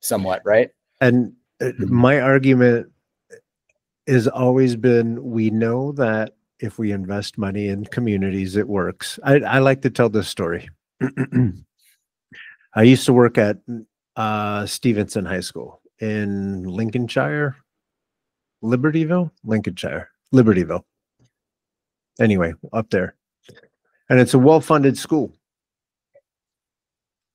somewhat, right? And my argument has always been, we know that if we invest money in communities, it works. I like to tell this story. I used to work at Stevenson High School in Lincolnshire, Libertyville. Anyway, up there. And it's a well-funded school.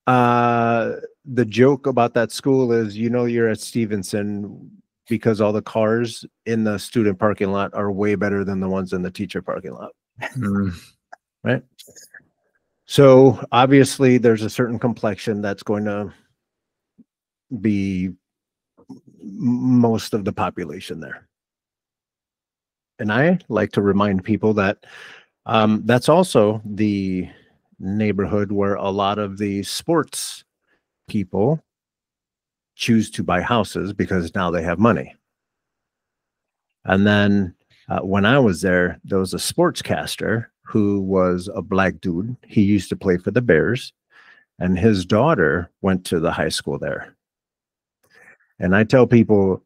The joke about that school is, you're at Stevenson because all the cars in the student parking lot are way better than the ones in the teacher parking lot. Right? So obviously there's a certain complexion that's going to be most of the population there. And I like to remind people that that's also the neighborhood where a lot of the sports people choose to buy houses because now they have money. And then when I was there was a sportscaster who was a black dude. He used to play for the Bears, and his daughter went to the high school there. And I tell people,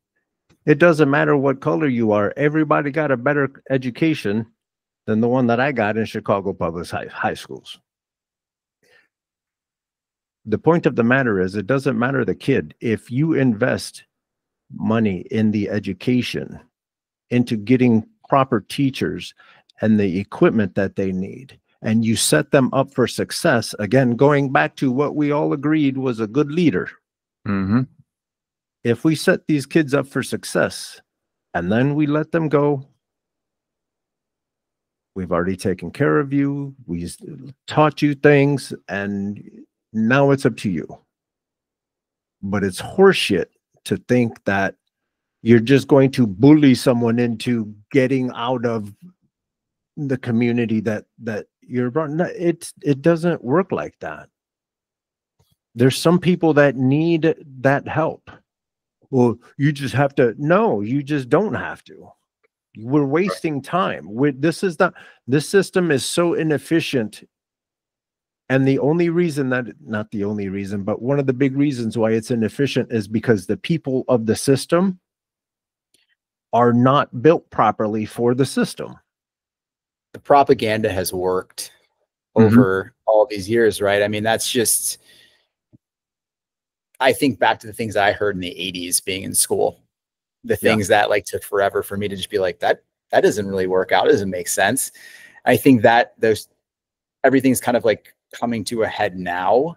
it doesn't matter what color you are. Everybody got a better education than the one that I got in Chicago public high schools. The point of the matter is, it doesn't matter the kid. If you invest money in the education, into getting proper teachers and the equipment that they need, and you set them up for success, again, going back to what we all agreed was a good leader. If we set these kids up for success and then we let them go, we've already taken care of you, we taught you things, and now it's up to you. But it's horseshit to think that you're just going to bully someone into getting out of the community that you're brought. No, it doesn't work like that. There's some people that need that help. Well, you just have to. No, you just don't have to. We're wasting time. This system is so inefficient. And the only reason not the only reason, but one of the big reasons why it's inefficient is because the people of the system are not built properly for the system. The propaganda has worked over all these years, right? I mean, that's just, I think back to the things I heard in the 80s being in school, the things that like took forever for me to just be like, that doesn't really work out. It doesn't make sense. I think that everything's kind of like coming to a head now,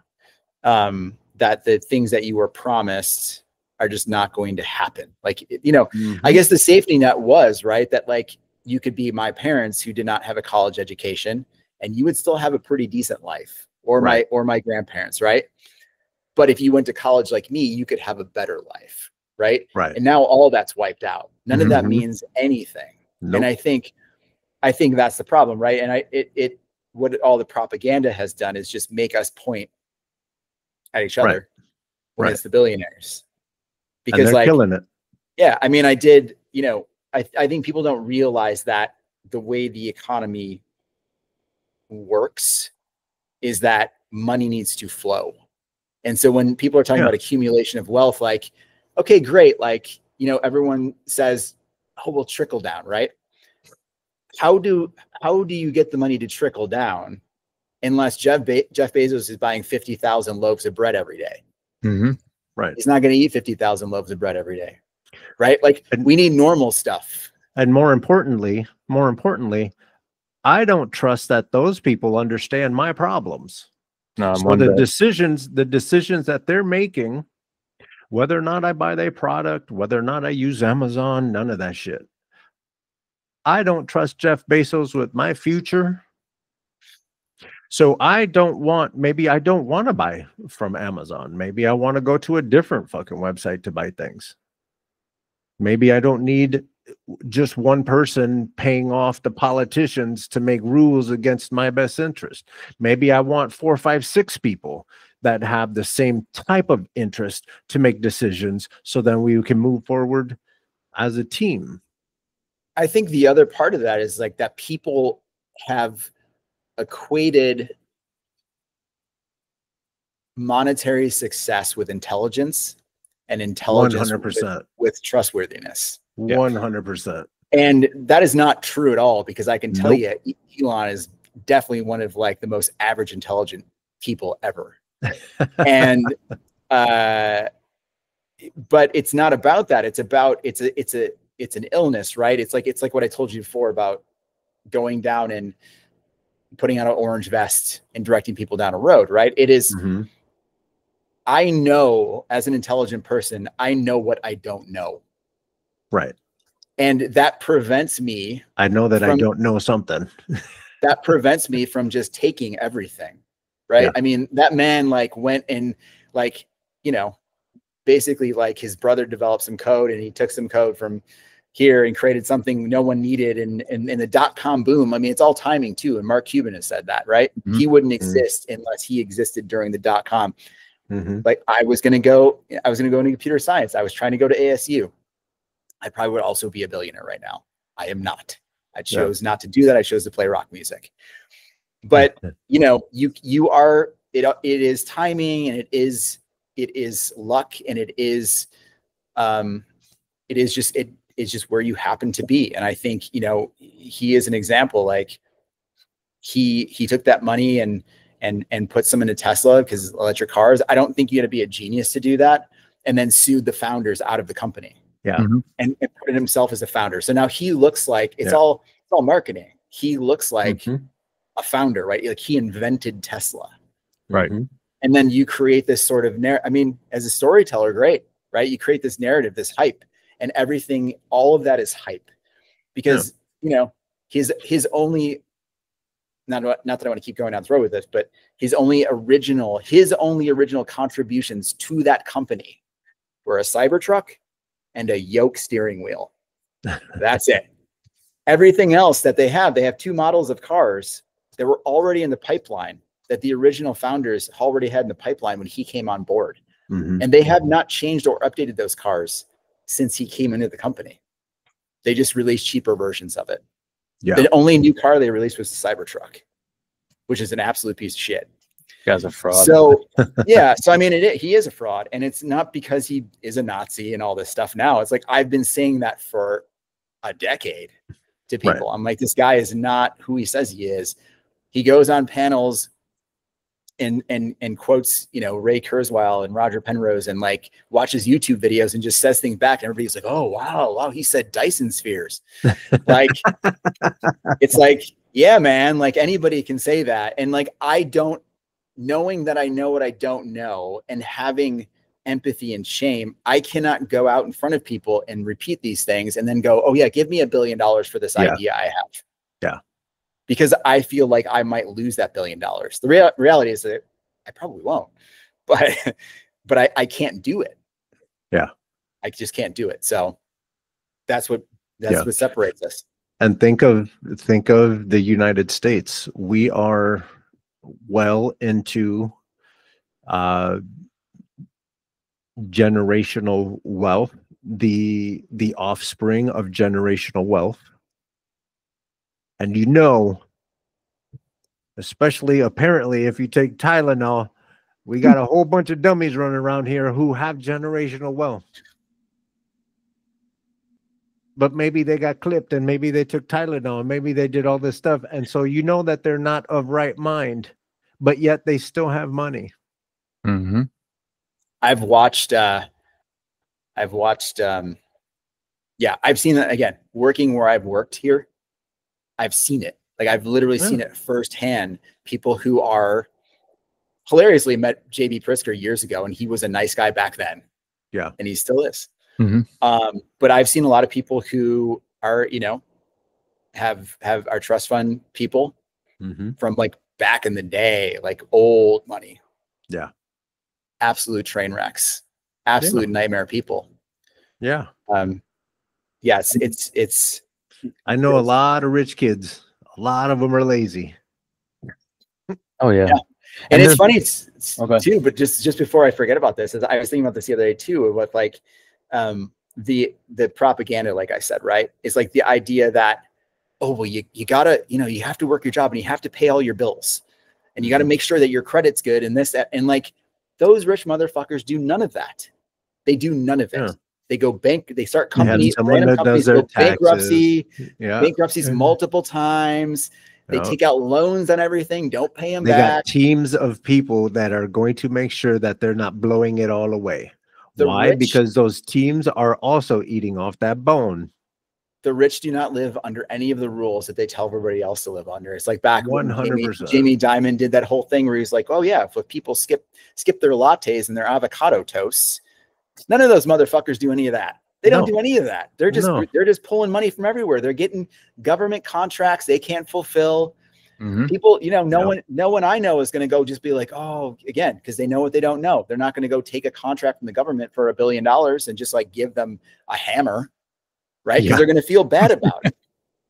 that the things that you were promised are just not going to happen. Like, I guess the safety net was, right, that like you could be my parents who did not have a college education and you would still have a pretty decent life, or my grandparents, right? But if you went to college like me, you could have a better life, right? And now all that's wiped out. None of that means anything. Nope. And I think that's the problem, right? And what all the propaganda has done is just make us point at each other against the billionaires. Because and they're killing it. Yeah, I mean, I think people don't realize that the way the economy works is that money needs to flow. And so when people are talking about accumulation of wealth, like, okay, great. Like, everyone says, oh, we'll trickle down, right? How do you get the money to trickle down unless Jeff Bezos is buying 50,000 loaves of bread every day? Right. He's not going to eat 50,000 loaves of bread every day. Right. Like, we need normal stuff. And more importantly, I don't trust that those people understand my problems. No, so the decisions that they're making, whether or not I buy their product, whether or not I use Amazon, none of that shit. I don't trust Jeff Bezos with my future. So maybe I don't want to buy from Amazon. Maybe I want to go to a different fucking website to buy things. Maybe I don't need just one person paying off the politicians to make rules against my best interest. Maybe I want 4, 5, 6 people that have the same type of interest to make decisions, so then we can move forward as a team. I think the other part of that is like that people have equated monetary success with intelligence. and intelligence 100%. with trustworthiness. 100%. And that is not true at all, because I can tell Nope. you, Elon is definitely one of like the most average intelligent people ever. And but it's not about that. It's about it's an illness, right? It's like what I told you before about going down and putting on an orange vest and directing people down a road, right? It is. Mm-hmm. I know, as an intelligent person, I know what I don't know. Right. And that prevents me. I know that I don't know something. That prevents me from just taking everything. Right. Yeah. I mean, that man like went and like, you know, basically like his brother developed some code and he took some code from here and created something no one needed. And the dot-com boom, I mean, it's all timing too. And Mark Cuban has said that, right? Mm-hmm. He wouldn't exist unless he existed during the dot-com. Mm-hmm. Like I was going to go into computer science. I was trying to go to ASU. I probably would also be a billionaire right now. I am not. I chose not to do that. I chose to play rock music. But you know, you are, it is timing, and it is luck, and it is just where you happen to be. And I think, you know, he is an example. Like he took that money and put some into Tesla, because electric cars. I don't think you got to be a genius to do that. And then sued the founders out of the company. Yeah. Mm-hmm. And put himself as a founder. So now he looks like it's all marketing. He looks like a founder, right? Like he invented Tesla. Right. Mm-hmm. And then you create this sort of I mean, as a storyteller, great, right? You create this narrative, this hype, and everything, all of that is hype, because, you know, his only, not that I want to keep going down the road with this, but his only original contributions to that company were a Cybertruck and a yoke steering wheel. That's it. Everything else that they have 2 models of cars that were already in the pipeline, that the original founders already had in the pipeline when he came on board. Mm-hmm. And they have not changed or updated those cars since he came into the company. They just released cheaper versions of it. Yeah. The only new car they released was the Cybertruck, which is an absolute piece of shit. Guy's a fraud. So yeah, so I mean, he is a fraud, and it's not because he is a Nazi and all this stuff. Now it's like, I've been saying that for a decade to people. Right. I'm like, this guy is not who he says he is. He goes on panels and quotes, you know, Ray Kurzweil and Roger Penrose, and like watches YouTube videos and just says things back, and everybody's like, oh wow, he said Dyson spheres. Like it's like, yeah, man, like anybody can say that. And like, knowing that I know what I don't know, and having empathy and shame, I cannot go out in front of people and repeat these things and then go, oh yeah, give me $1 billion for this idea I have. Yeah. Because I feel like I might lose that $1 billion. The reality is that I probably won't, but I can't do it. Yeah. I just can't do it. So that's what separates us. And think of the United States. We are well into generational wealth, the offspring of generational wealth. And you know, especially apparently if you take Tylenol, we got a whole bunch of dummies running around here who have generational wealth. But maybe they got clipped, and maybe they took Tylenol, and maybe they did all this stuff. And so you know that they're not of right mind, but yet they still have money. Mm-hmm. I've seen that, again, working where I've worked here. I've seen it. Like I've literally seen it firsthand. People who are hilariously met JB Pritzker years ago, and he was a nice guy back then. Yeah. And he still is. Mm-hmm. But I've seen a lot of people who are, you know, have our trust fund people from like back in the day, like old money. Yeah. Absolute train wrecks, absolute nightmare people. Yeah. Yes, it's I know a lot of rich kids. A lot of them are lazy. Oh yeah. And it's funny too, but just before I forget about this, I was thinking about this the other day too, with like the propaganda, like I said, right? It's like the idea that, oh, well, you gotta, you know, you have to work your job and you have to pay all your bills, and you got to make sure that your credit's good and this, that, and like those rich motherfuckers do none of that. They do none of it. Yeah. They go they start They have companies, someone random that companies does their go bankruptcy, taxes. Yeah. bankruptcies multiple times. They Yeah. take out loans on everything, don't pay them They got back. teams of people that are going to make sure that they're not blowing it all away. The Why? rich- Because those teams are also eating off that bone. The rich do not live under any of the rules that they tell everybody else to live under. It's like back when 100%. Jamie Dimon did that whole thing where he's like, oh yeah, if people skip their lattes and their avocado toasts, none of those motherfuckers do any of that. They don't do any of that. They're just pulling money from everywhere. They're getting government contracts they can't fulfill. People, you know, no one I know is going to go just be like, oh, again, because they know what they don't know. They're not going to go take a contract from the government for $1 billion and just like give them a hammer, right? Because they're going to feel bad about it,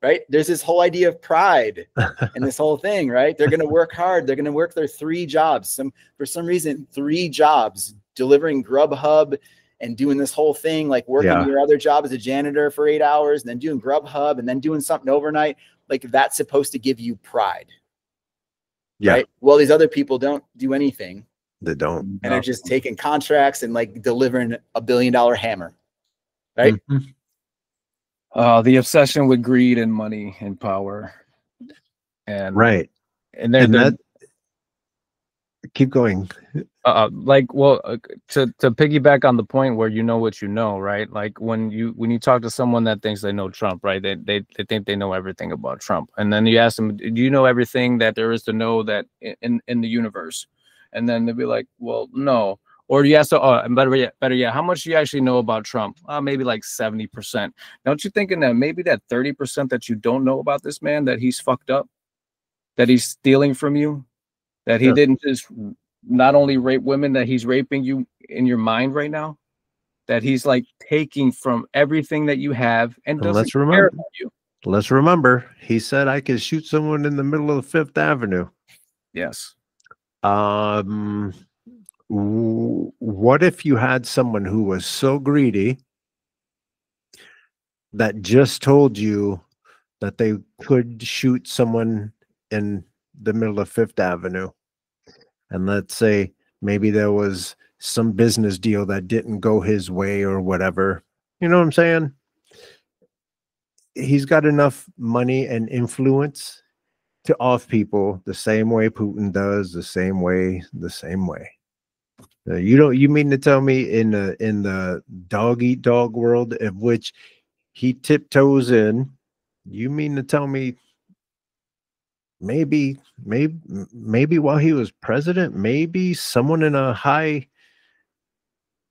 right? There's this whole idea of pride and this whole thing, right? They're going to work hard. They're going to work their 3 jobs. For some reason, 3 jobs, delivering Grubhub and doing this whole thing, like working your other job as a janitor for 8 hours and then doing Grubhub and then doing something overnight. Like that's supposed to give you pride. Yeah. Right. Well, these other people don't do anything. They don't. And they're just taking contracts and like delivering $1 billion hammer. Right. The obsession with greed and money and power. And And then keep going. To piggyback on the point where you know what you know, right? Like when you talk to someone that thinks they know Trump, right? They think they know everything about Trump, and then you ask them, do you know everything that there is to know that in the universe? And then they'll be like, well, no. Or you ask, better yet, how much do you actually know about Trump? Maybe like 70%. Don't you thinking that maybe that 30% that you don't know about this man, that he's fucked up, that he's stealing from you, that he didn't just not only rape women, that he's raping you in your mind right now, that he's like taking from everything that you have and doesn't care about you. Let's remember, he said I could shoot someone in the middle of 5th Avenue. Yes. What if you had someone who was so greedy that just told you that they could shoot someone in the middle of 5th Avenue? And let's say maybe there was some business deal that didn't go his way or whatever. You know what I'm saying? He's got enough money and influence to off people the same way Putin does, the same way. You mean to tell me in the dog eat dog world, of which he tiptoes in, you mean to tell me maybe while he was president, maybe someone in a high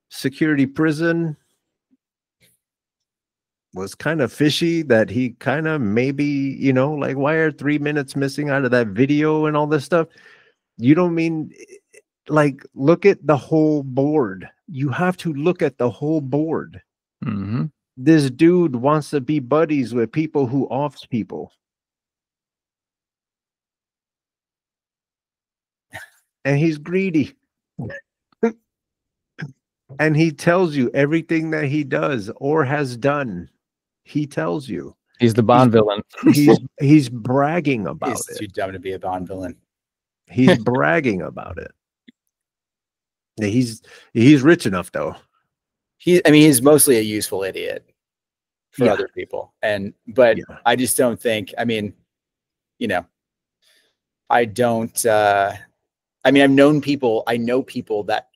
security prison was kind of fishy, that he kind of maybe, you know, like, why are 3 minutes missing out of that video and all this stuff? You don't mean, like, look at the whole board. You have to look at the whole board. This dude wants to be buddies with people who offs people. And he's greedy. And he tells you everything that he does or has done. He tells you. He's the Bond villain. He's bragging about it. He's too dumb to be a Bond villain. He's bragging about it. He's rich enough though. He's mostly a useful idiot for other people. But I just don't think, you know, I don't I know people that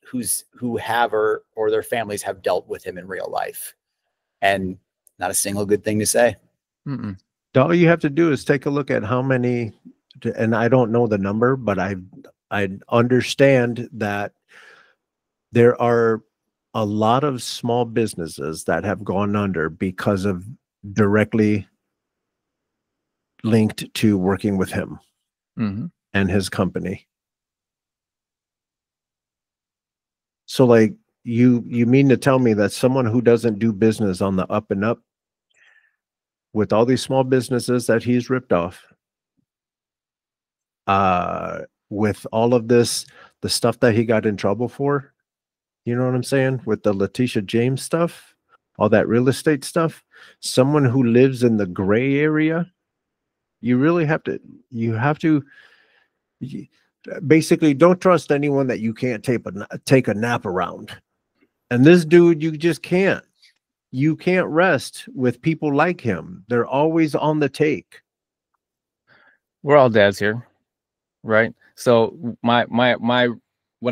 who have or their families have dealt with him in real life, and not a single good thing to say. All you have to do is take a look at how many, and I don't know the number, but I understand that there are a lot of small businesses that have gone under because of directly linked to working with him and his company. So like you mean to tell me that someone who doesn't do business on the up and up with all these small businesses that he's ripped off, with all of this, the stuff that he got in trouble for, you know what I'm saying? With the Letitia James stuff, all that real estate stuff, someone who lives in the gray area, you basically don't trust anyone that you can't take a nap around. And this dude, you can't rest with people like him. They're always on the take. We're all dads here, right? So what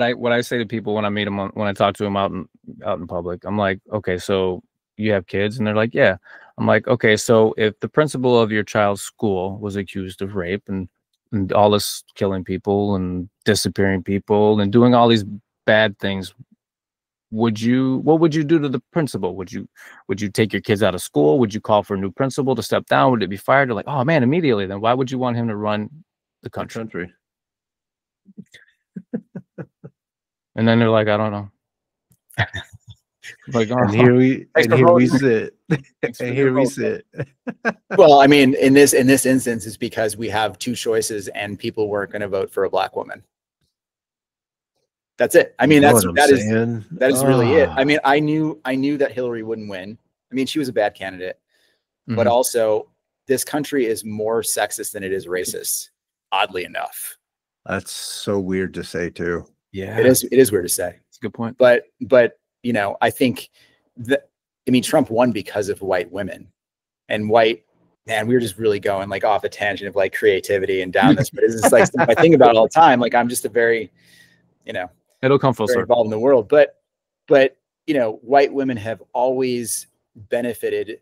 I say to people when I meet them, when I talk to them out in public, I'm like, okay, so you have kids? And they're like, yeah. I'm like, okay, so if the principal of your child's school was accused of rape and all this killing people and disappearing people and doing all these bad things, what would you do to the principal? Would you take your kids out of school? Would you call for a new principal to step down? Would it be fired? They're like, oh man, immediately. Then why would you want him to run the country? And then they're like, I don't know. Like, oh, and here we sit. And here we sit. Well, I mean, in this instance, it's because we have two choices, and people weren't going to vote for a black woman. That's it. I mean, that is really it. I mean, I knew that Hillary wouldn't win. I mean, she was a bad candidate, but also this country is more sexist than it is racist, oddly enough. That's so weird to say too. Yeah, it is weird to say. It's a good point. But you know, I think Trump won because of white women and white. Man, we were just really going like off a tangent of like creativity and down this, but it's just like stuff I think about all the time. Like I'm just a very, you know, it'll come full circle, involved in the world. But you know, white women have always benefited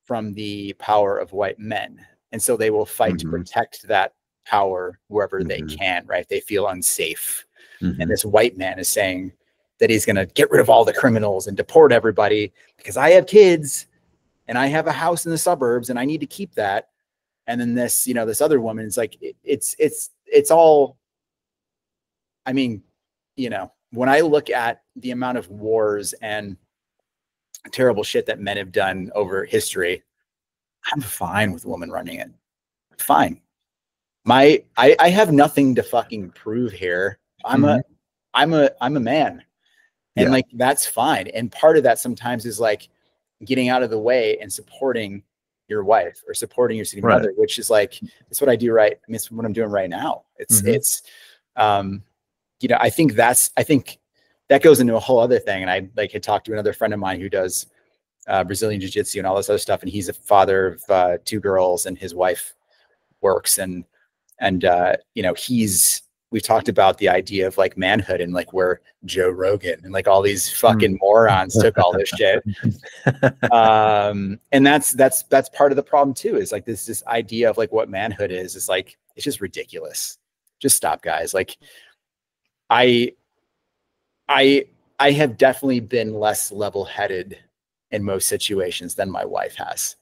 from the power of white men, and so they will fight to protect that power wherever they can. Right? They feel unsafe, and this white man is saying that he's going to get rid of all the criminals and deport everybody because I have kids and I have a house in the suburbs and I need to keep that. And then this, you know, this other woman is like, it's all, I mean, you know, when I look at the amount of wars and terrible shit that men have done over history, I'm fine with a woman running it. Fine. I have nothing to fucking prove here. I'm a man. And like, that's fine. And part of that sometimes is like getting out of the way and supporting your wife or supporting your significant other, which is like, it's what I do. Right. I mean, it's what I'm doing right now. It's, you know, I think that goes into a whole other thing. And I like had talked to another friend of mine who does Brazilian jiu-jitsu and all this other stuff. And he's a father of 2 girls and his wife works. And you know, we've talked about the idea of like manhood and like where Joe Rogan and like all these fucking morons took all this shit. And that's part of the problem too, is like this idea of like what manhood is. It's like, it's just ridiculous. Just stop, guys. Like I have definitely been less level-headed in most situations than my wife has.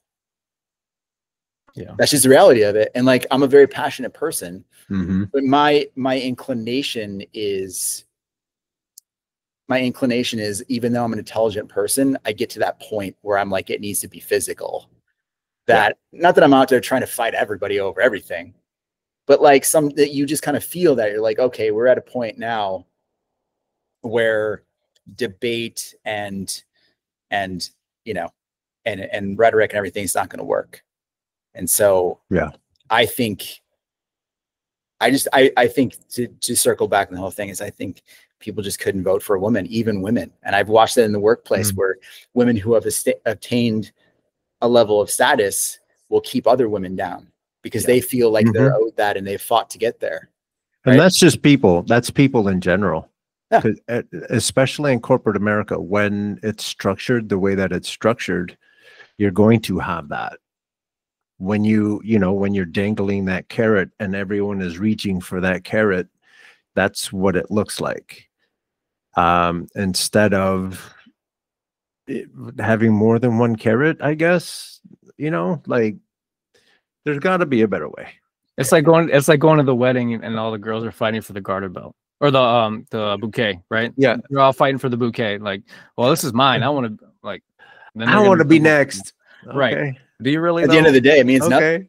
Yeah, that's just the reality of it. And like, I'm a very passionate person, but my inclination is, even though I'm an intelligent person, I get to that point where I'm like, it needs to be physical. Not that I'm out there trying to fight everybody over everything, but like that you just kind of feel that you're like, okay, we're at a point now where debate and you know, and rhetoric and everything is not going to work. And so, I think to circle back on the whole thing is I think people just couldn't vote for a woman, even women. And I've watched that in the workplace where women who have attained a level of status will keep other women down because they feel like they're owed that and they've fought to get there. Right? And that's just people. That's people in general. Yeah. Especially in corporate America, when it's structured the way that it's structured, you're going to have that. When when you're dangling that carrot and everyone is reaching for that carrot, that's what it looks like. Instead of having more than one carrot, I guess, you know, like there's got to be a better way. It's like going to the wedding and all the girls are fighting for the garter belt or the bouquet, right? Yeah, they're all fighting for the bouquet. Like, well, this is mine. I want to like. I want to be next, right? Okay. Do you really? At the end of the day, it means nothing.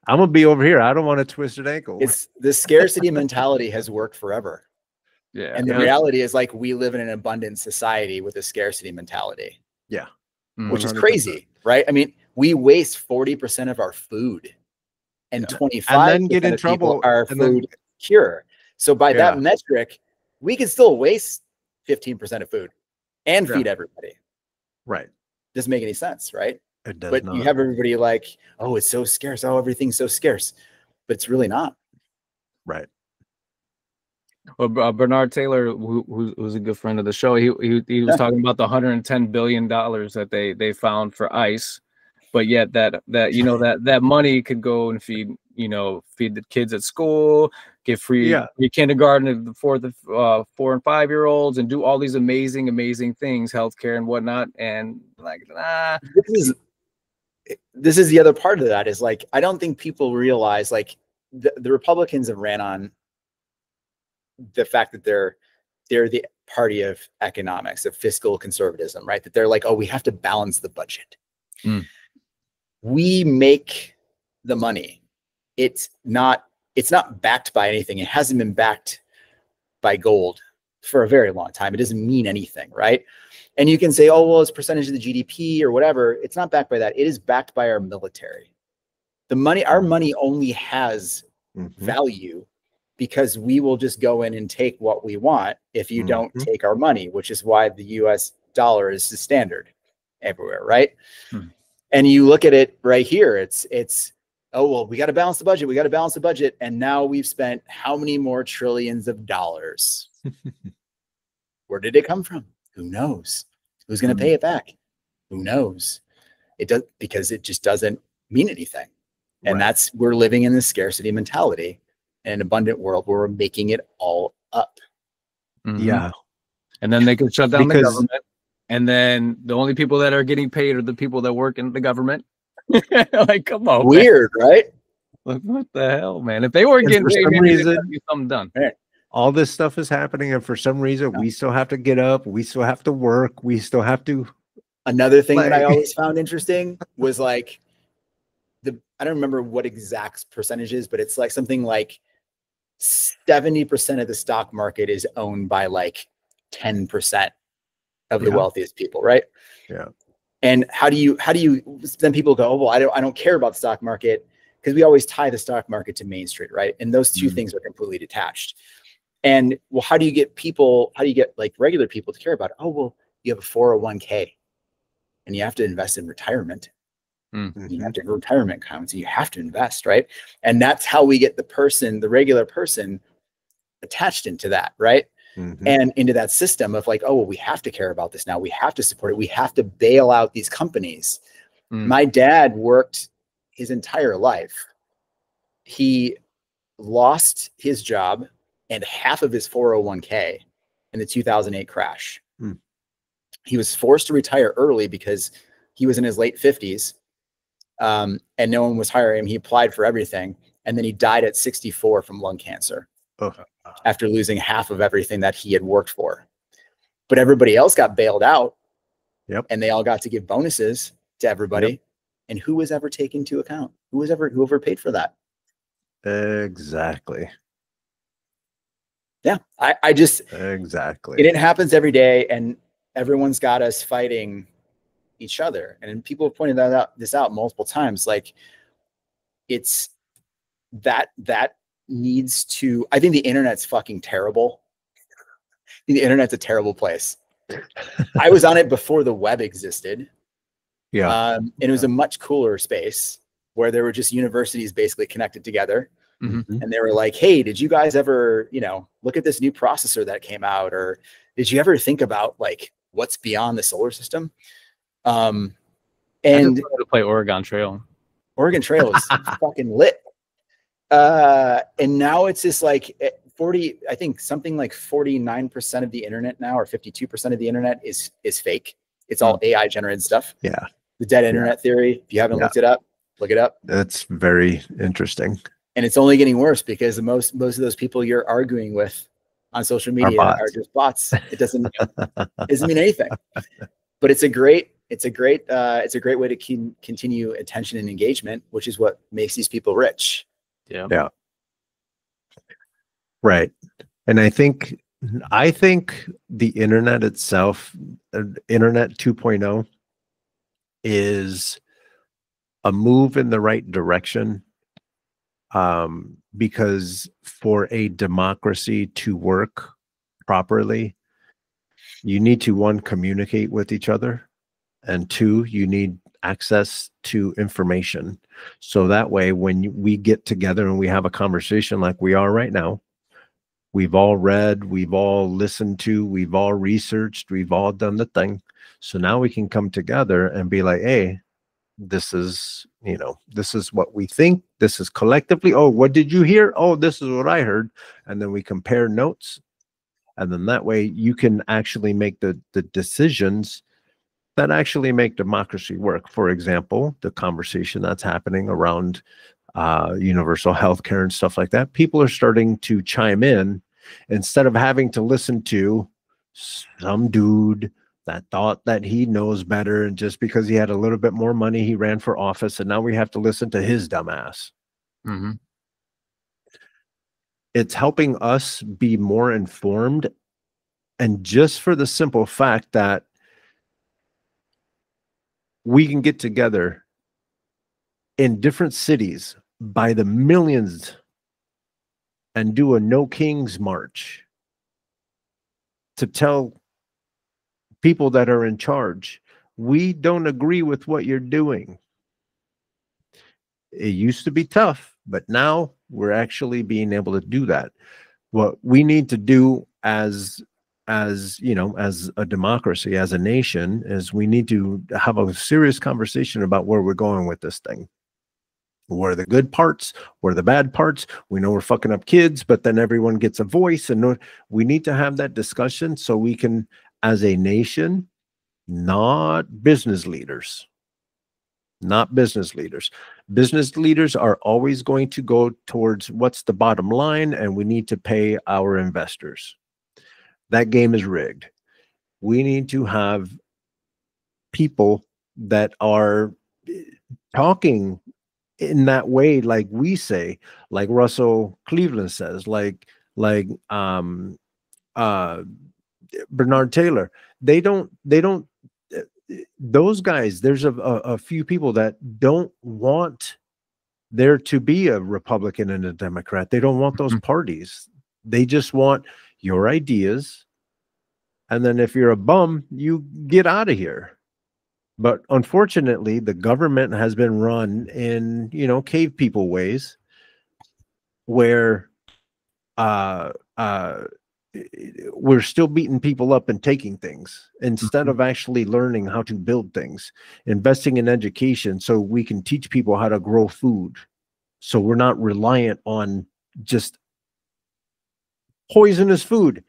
I'm gonna be over here. I don't want a twisted ankle. It's the scarcity mentality has worked forever. Yeah. And the reality is like we live in an abundant society with a scarcity mentality. Yeah. Which is crazy, right? I mean, we waste 40% of our food and 25% and then get in trouble our food cure. So by that metric, we can still waste 15% of food. and feed everybody. Right. Doesn't make any sense, right? It does But not. you have everybody like, oh, it's so scarce. Oh, everything's so scarce. But it's really not. Right. Well, Bernard Taylor, who's a good friend of the show, he was talking about the $110 billion that they found for ICE, but yet that that money could go and feed the kids at school, give free kindergarten to 4 and 5 year olds, and do all these amazing things, healthcare and whatnot. And like, this is the other part of that is like, I don't think people realize like the Republicans have ran on the fact that they're the party of economics, of fiscal conservatism, right? That they're like, oh, we have to balance the budget. We make the money. It's not backed by anything. It hasn't been backed by gold for a very long time. It doesn't mean anything, right? And you can say, oh, well, it's percentage of the GDP or whatever. It's not backed by that. It is backed by our military. Our money only has value because we will just go in and take what we want if you don't take our money, which is why the US dollar is the standard everywhere, right? And you look at it right here, it's oh, well, we got to balance the budget. We got to balance the budget. And now we've spent how many more trillions of dollars? Where did it come from? Who knows? Who's going to pay it back? Who knows? It does, because it just doesn't mean anything. And we're living in this scarcity mentality in an abundant world where we're making it all up. Yeah. And then they can shut down the government. And then the only people that are getting paid are the people that work in the government. Like, come on. Weird, man. Right? Like, what the hell, man? If they weren't getting paid, maybe they could get something done. Right. All this stuff is happening, and for some reason, we still have to get up. We still have to work. We still have to. Another thing that I always found interesting was like I don't remember what exact percentage is, but it's like something like 70% of the stock market is owned by like 10% of the wealthiest people, right? Yeah. And how do you then people go, oh, well, I don't care about the stock market, because we always tie the stock market to Main Street, right? And those two things are completely detached. And well, how do you get like regular people to care about it? Oh, well, you have a 401k and you have to invest in retirement. You have to have retirement accounts, and you have to invest, right? And that's how we get the regular person attached into that, right? And into that system of like, oh, well, we have to care about this now. We have to support it. We have to bail out these companies. My dad worked his entire life. He lost his job and half of his 401k in the 2008 crash. He was forced to retire early because he was in his late 50s. And no one was hiring him. He applied for everything. And then he died at 64 from lung cancer after losing half of everything that he had worked for. But everybody else got bailed out. And they all got to give bonuses to everybody. And who was ever taken into account? Whoever paid for that? Exactly. Yeah. I just, exactly. It happens every day, and everyone's got us fighting each other. And people have pointed this out multiple times. Like, it's that needs to, I think the internet's fucking terrible. I think the internet's a terrible place. I was on it before the web existed. And it was a much cooler space where there were just universities basically connected together. And they were like, hey, did you guys ever, look at this new processor that came out? Or did you ever think about like what's beyond the solar system? And to play Oregon Trail. Oregon Trail is fucking lit. And now it's just like 40, I think something like 49% of the internet now, or 52% of the internet is fake. It's all AI generated stuff. Yeah. The dead internet theory. If you haven't looked it up, look it up. That's very interesting. And it's only getting worse because most of those people you're arguing with on social media are just bots. It doesn't mean anything. But it's a great way to continue attention and engagement, which is what makes these people rich. Yeah. Right. And I think the internet itself, internet 2.0, is a move in the right direction. Because for a democracy to work properly, You need to, one, communicate with each other, and two, you need access to information. So that way, when we get together and we have a conversation like we are right now, we've all read, we've all listened to, we've all researched, we've all done the thing. So now we can come together and be like, hey, this is, you know, this is what we think. This is collectively. Oh, what did you hear? Oh, this is what I heard. And then we compare notes. And then that way you can actually make the decisions that actually make democracy work. For example, the conversation that's happening around universal health care and stuff like that. People are starting to chime in instead of having to listen to some dude that thought that he knows better, and just because he had a little bit more money, he ran for office, and now we have to listen to his dumbass. Mm-hmm. It's helping us be more informed, and just for the simple fact that we can get together in different cities by the millions and do a No Kings March to tell people that are in charge, we don't agree with what you're doing. It used to be tough, but now we're actually being able to do that. What we need to do as you know, as a democracy, as a nation, is we need to have a serious conversation about where we're going with this thing. What are the good parts? What are the bad parts? We know we're fucking up kids, but then everyone gets a voice, and we need to have that discussion so we can, as a nation, not business leaders. Not business leaders. Business leaders are always going to go towards what's the bottom line, and we need to pay our investors. That game is rigged. We need to have people that are talking in that way, like we say, like Russell Cleveland says, like Bernard Taylor. They don't those guys, there's a few people that don't want there to be a Republican and a Democrat. They don't want those parties. They just want your ideas. And then if you're a bum, you get out of here. But unfortunately, the government has been run in, you know, cave people ways, where we're still beating people up and taking things instead of actually learning how to build things, investing in education so we can teach people how to grow food. So we're not reliant on just poisonous food.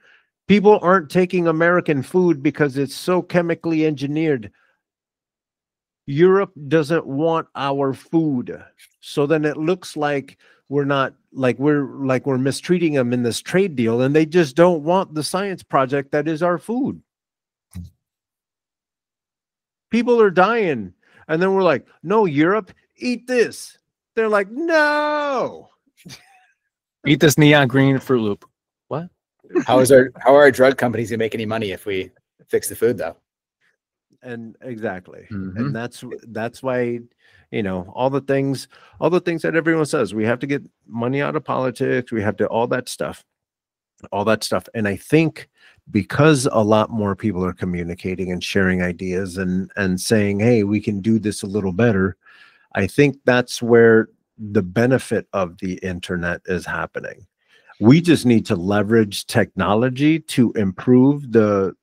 People aren't taking American food because it's so chemically engineered. Europe doesn't want our food. So then it looks like we're not, like we're mistreating them in this trade deal, and they just don't want the science project that is our food. People are dying, and then we're like, no, Europe, eat this. They're like, no. Eat this neon green Fruit Loop. What? How are our drug companies gonna make any money if we fix the food, though? And exactly. And that's why, you know, all the things that everyone says, we have to get money out of politics, we have to all that stuff. And I think because a lot more people are communicating and sharing ideas and saying, hey, we can do this a little better, I think that's where the benefit of the internet is happening. We just need to leverage technology to improve the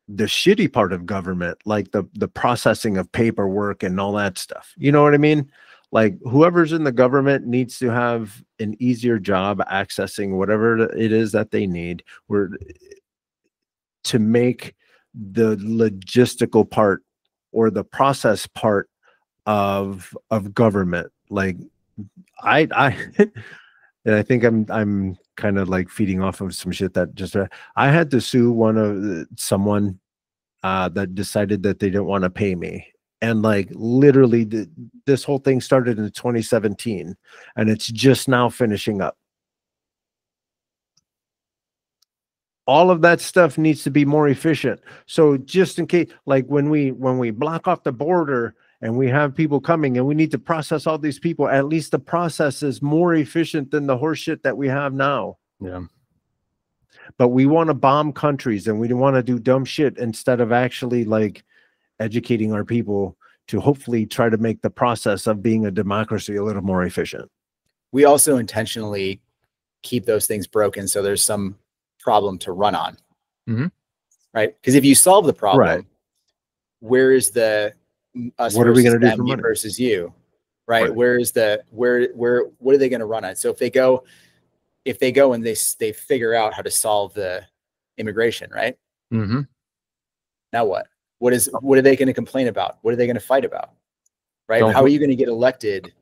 shitty part of government, like the processing of paperwork and all that stuff. You know what I mean? Like, whoever's in the government needs to have an easier job accessing whatever it is that they need, to make the logistical part or the process part of government. Like, I and I think I'm kind of like feeding off of some shit that just I had to sue someone that decided that they didn't want to pay me, and like literally this whole thing started in 2017, and it's just now finishing up. All of that stuff needs to be more efficient. So just in case, like when we block off the border and we have people coming and we need to process all these people, at least the process is more efficient than the horse shit that we have now. Yeah. but we want to bomb countries and we want to do dumb shit instead of actually like educating our people to hopefully try to make the process of being a democracy a little more efficient. We also intentionally keep those things broken so there's some problem to run on. Right? Because if you solve the problem, where is the us what are we going to do for them money versus you? Right? Where is the what are they going to run on? So if they go and they figure out how to solve the immigration, right? Now what? What are they going to complain about? What are they going to fight about? Right? How are you going to get elected?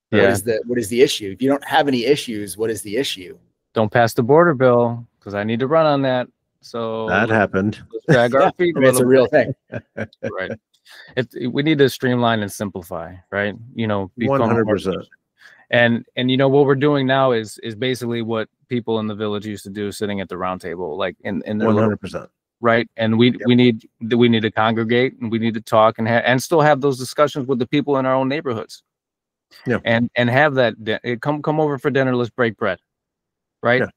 What is the issue? If you don't have any issues, what is the issue? Don't pass the border bill because I need to run on that. So that happened. Let's drag our feet. It's a real thing. Right. We need to streamline and simplify, right? You know, 100%. And you know what we're doing now is basically what people in the village used to do, sitting at the round table, like in their 100%. Right. And we need to congregate, and we need to talk and still have those discussions with the people in our own neighborhoods. Yeah. And have that come over for dinner. Let's break bread. Right. Yeah.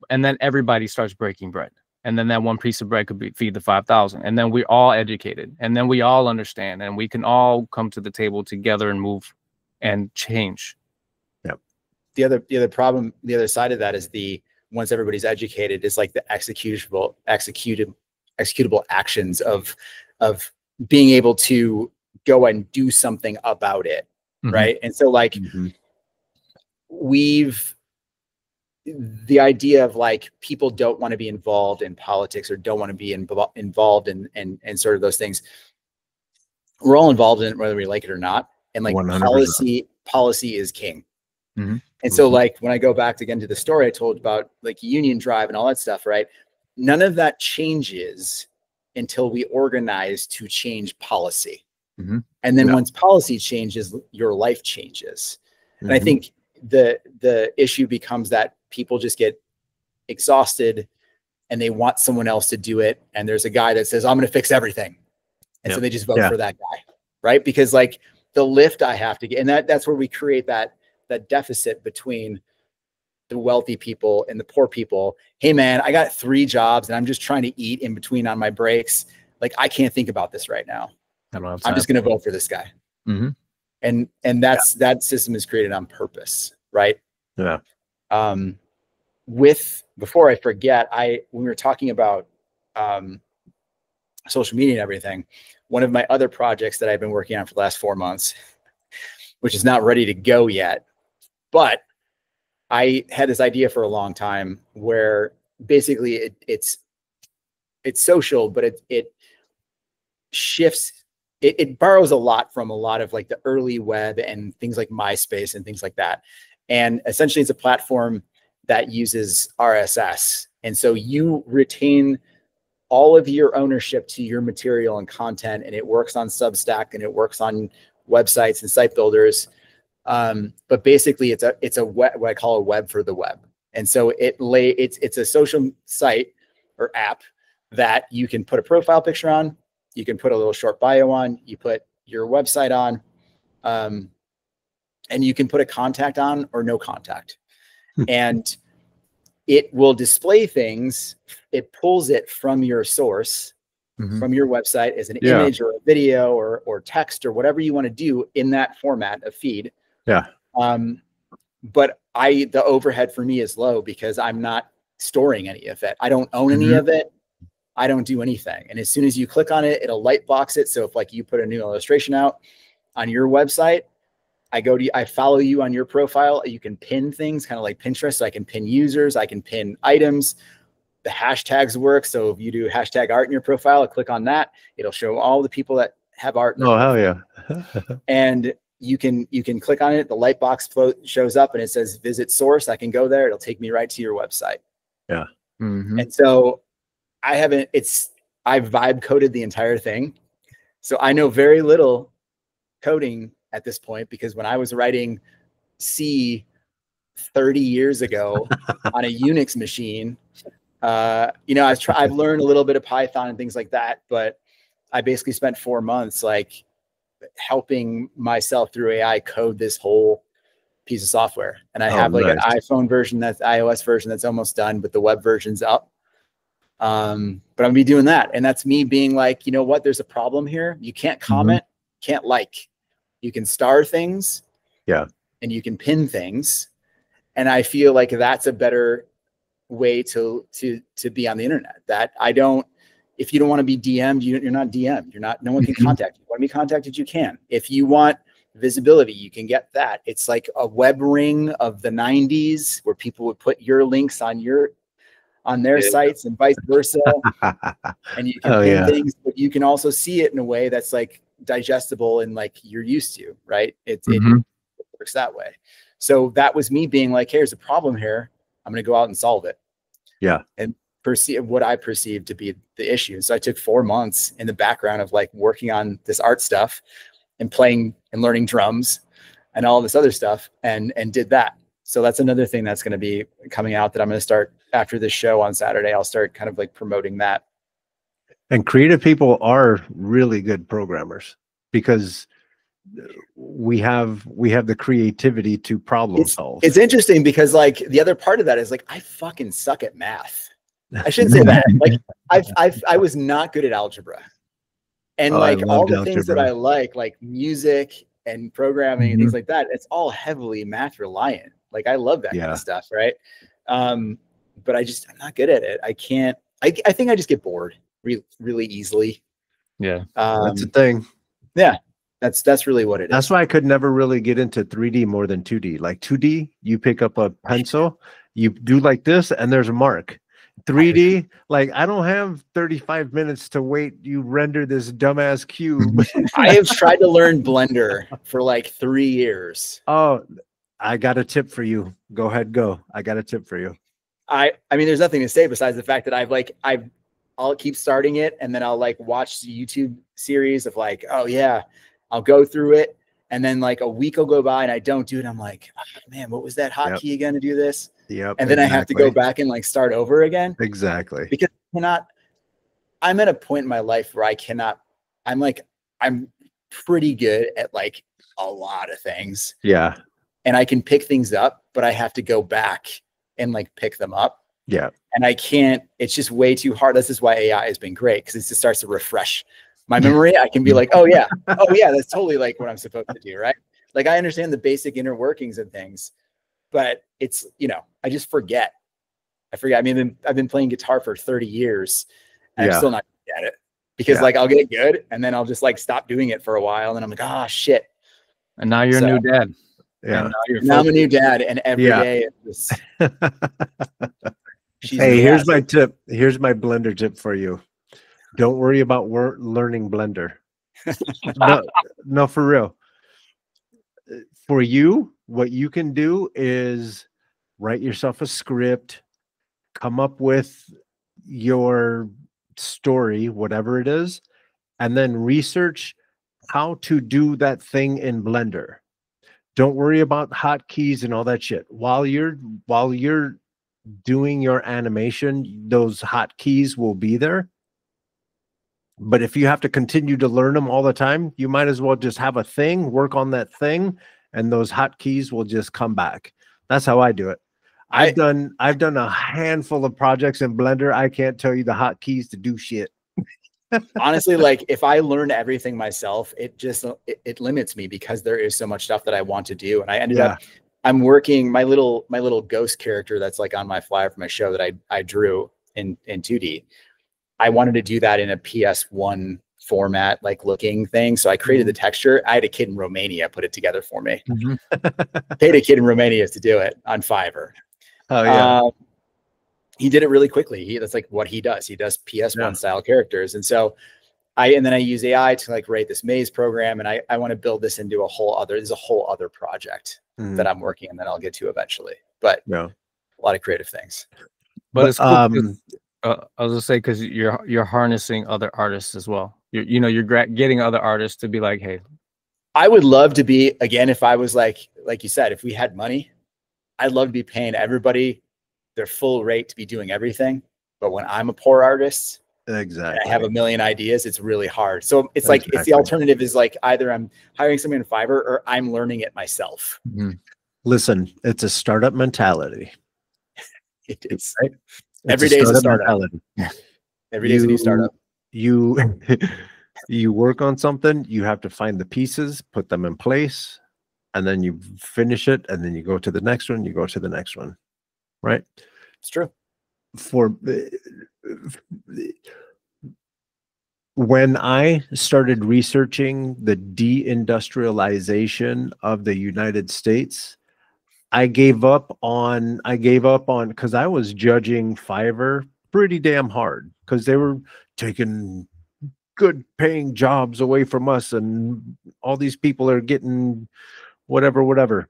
And then everybody starts breaking bread. And then that one piece of bread could feed the 5,000. And then we're all educated. And then we all understand. And we can all come to the table together and move and change. Yep. The other problem, the other side of that is once everybody's educated, is like the executable actions of being able to go and do something about it. Right. And so like the idea of like people don't want to be involved in politics or don't want to be involved in sort of those things. We're all involved in it, whether we like it or not. And like 100%. policy is king. And so like when I go back again to the story I told about like Union Drive and all that stuff, right? None of that changes until we organize to change policy. And then once policy changes, your life changes. And I think the issue becomes that people just get exhausted and they want someone else to do it. And there's a guy that says, I'm going to fix everything. And so they just vote for that guy. Right. Because like the lift I have to get, and that's where we create that deficit between the wealthy people and the poor people. Hey man, I got 3 jobs and I'm just trying to eat in between on my breaks. Like I can't think about this right now. I'm just going to vote for this guy. And that system is created on purpose. Right. Yeah. Before I forget, when we were talking about social media and everything, one of my other projects that I've been working on for the last 4 months, which is not ready to go yet, but I had this idea for a long time where basically it's social, but it shifts. It borrows a lot from a lot of like the early web and things like MySpace and things like that. And essentially it's a platform that uses RSS. And so you retain all of your ownership to your material and content, and it works on Substack and it works on websites and site builders. But basically it's a web, what I call a web for the web. And so it's a social site or app that you can put a profile picture on. You can put a little short bio on, you put your website on, and you can put a contact on or no contact. And it will display things. It pulls it from your source, from your website as an image or a video or text or whatever you want to do in that format of feed. Yeah. But the overhead for me is low because I'm not storing any of it. I don't own any of it. I don't do anything. And as soon as you click on it, it'll light box it. So if like you put a new illustration out on your website, I follow you on your profile. You can pin things kind of like Pinterest. So I can pin users, I can pin items. The hashtags work. So if you do hashtag art in your profile, I click on that. It'll show all the people that have art. Oh, hell yeah. And you can click on it. The light box shows up and it says visit source. I can go there. It'll take me right to your website. Yeah. And so I've vibe coded the entire thing. So I know very little coding at this point, because when I was writing C 30 years ago on a Unix machine, I've learned a little bit of Python and things like that, but I basically spent 4 months like helping myself through AI code this whole piece of software. And I have like an iPhone version, that's iOS version that's almost done, but the web version's up. But I'm gonna be doing that. And that's me being like, you know what, there's a problem here. You can't comment, can't like. You can star things. Yeah. And you can pin things. And I feel like that's a better way to be on the internet. That I don't, if you don't want to be DM'd, you're not DM'd. You're not, no one can contact you. Want to be contacted, you can. If you want visibility, you can get that. It's like a web ring of the 90s where people would put your links on their sites and vice versa. And you can pin things, but you can also see it in a way that's like digestible and like you're used to, right? It works that way. So that was me being like, hey, there's a problem here. I'm going to go out and solve it. Yeah. And perceive what I perceived to be the issue. So I took 4 months in the background of like working on this art stuff and playing and learning drums and all this other stuff and did that. So that's another thing that's going to be coming out that I'm going to start after this show on Saturday. I'll start kind of like promoting that. And creative people are really good programmers because we have the creativity to problem solve. It's interesting because like the other part of that is like, I fucking suck at math. I shouldn't say that. Like I was not good at algebra. And like all the things that I like music and programming and things like that, it's all heavily math reliant. Like I love that kind of stuff. Right. But I'm not good at it. I can't, I think I just get bored really easily. Yeah. That's the thing. Yeah. That's really what it is. That's why I could never really get into 3D more than 2D. Like 2D, you pick up a pencil, you do like this, and there's a mark. 3D, like I don't have 35 minutes to wait. You render this dumbass cube. I have tried to learn Blender for like 3 years. Oh, I got a tip for you. Go ahead, go. I got a tip for you. I mean, there's nothing to say besides the fact that I'll keep starting it, and then I'll like watch the YouTube series of like, oh yeah, I'll go through it, and then like a week will go by and I don't do it. I'm like, oh, man, what was that hotkey again to do this? Yep. And then I have to go back and like start over again. Exactly. Because I'm at a point in my life where I'm pretty good at like a lot of things. Yeah. And I can pick things up, but I have to go back and like pick them up. Yeah. And I can't, it's just way too hard. This is why AI has been great, because it just starts to refresh my memory. I can be like, oh yeah, that's totally like what I'm supposed to do, right? Like I understand the basic inner workings and things, but it's, I just forget. I mean, I've been playing guitar for 30 years and I'm still not good at it because like I'll get good and then I'll just like stop doing it for a while and I'm like, oh shit. And now you're a new dad. Yeah. Now I'm a new dad and every day it's hey, here's my tip. Here's my Blender tip for you. Don't worry about learning Blender. No, for real. For you, what you can do is write yourself a script, come up with your story, whatever it is, and then research how to do that thing in Blender. Don't worry about hotkeys and all that shit. While you're doing your animation, those hotkeys will be there. But if you have to continue to learn them all the time, you might as well just have a thing, work on that thing, and those hotkeys will just come back. That's how I do it. I've done a handful of projects in Blender. I can't tell you the hotkeys to do shit. Honestly, like if I learn everything myself, it limits me because there is so much stuff that I want to do. And I ended up, I'm working my little ghost character that's like on my flyer for my show that I drew in 2D. I wanted to do that in a PS1 format, like looking thing. So I created the texture. I had a kid in Romania put it together for me. Paid a kid in Romania to do it on Fiverr. Oh yeah. He did it really quickly. That's like what he does. He does PS1 style characters. And so then I use AI to like write this maze program. And I want to build this into there's a whole other project that I'm working on that I'll get to eventually, but a lot of creative things. But it's cool. I was gonna say, because you're harnessing other artists as well. You're getting other artists to be like, hey. I would love to be, again, if I was like you said, if we had money, I'd love to be paying everybody their full rate to be doing everything. But when I'm a poor artist, exactly, I have a million ideas, it's really hard. So it's like, it's the alternative is like either I'm hiring someone in Fiverr or I'm learning it myself. Listen, it's a startup mentality. It is. Right? Every day is a startup. mentality. Every day is a new startup. You you work on something, you have to find the pieces, put them in place, and then you finish it, and then you go to the next one, you go to the next one. Right? It's true. For when I started researching the deindustrialization of the United States, I gave up on because I was judging Fiverr pretty damn hard because they were taking good paying jobs away from us, and all these people are getting whatever.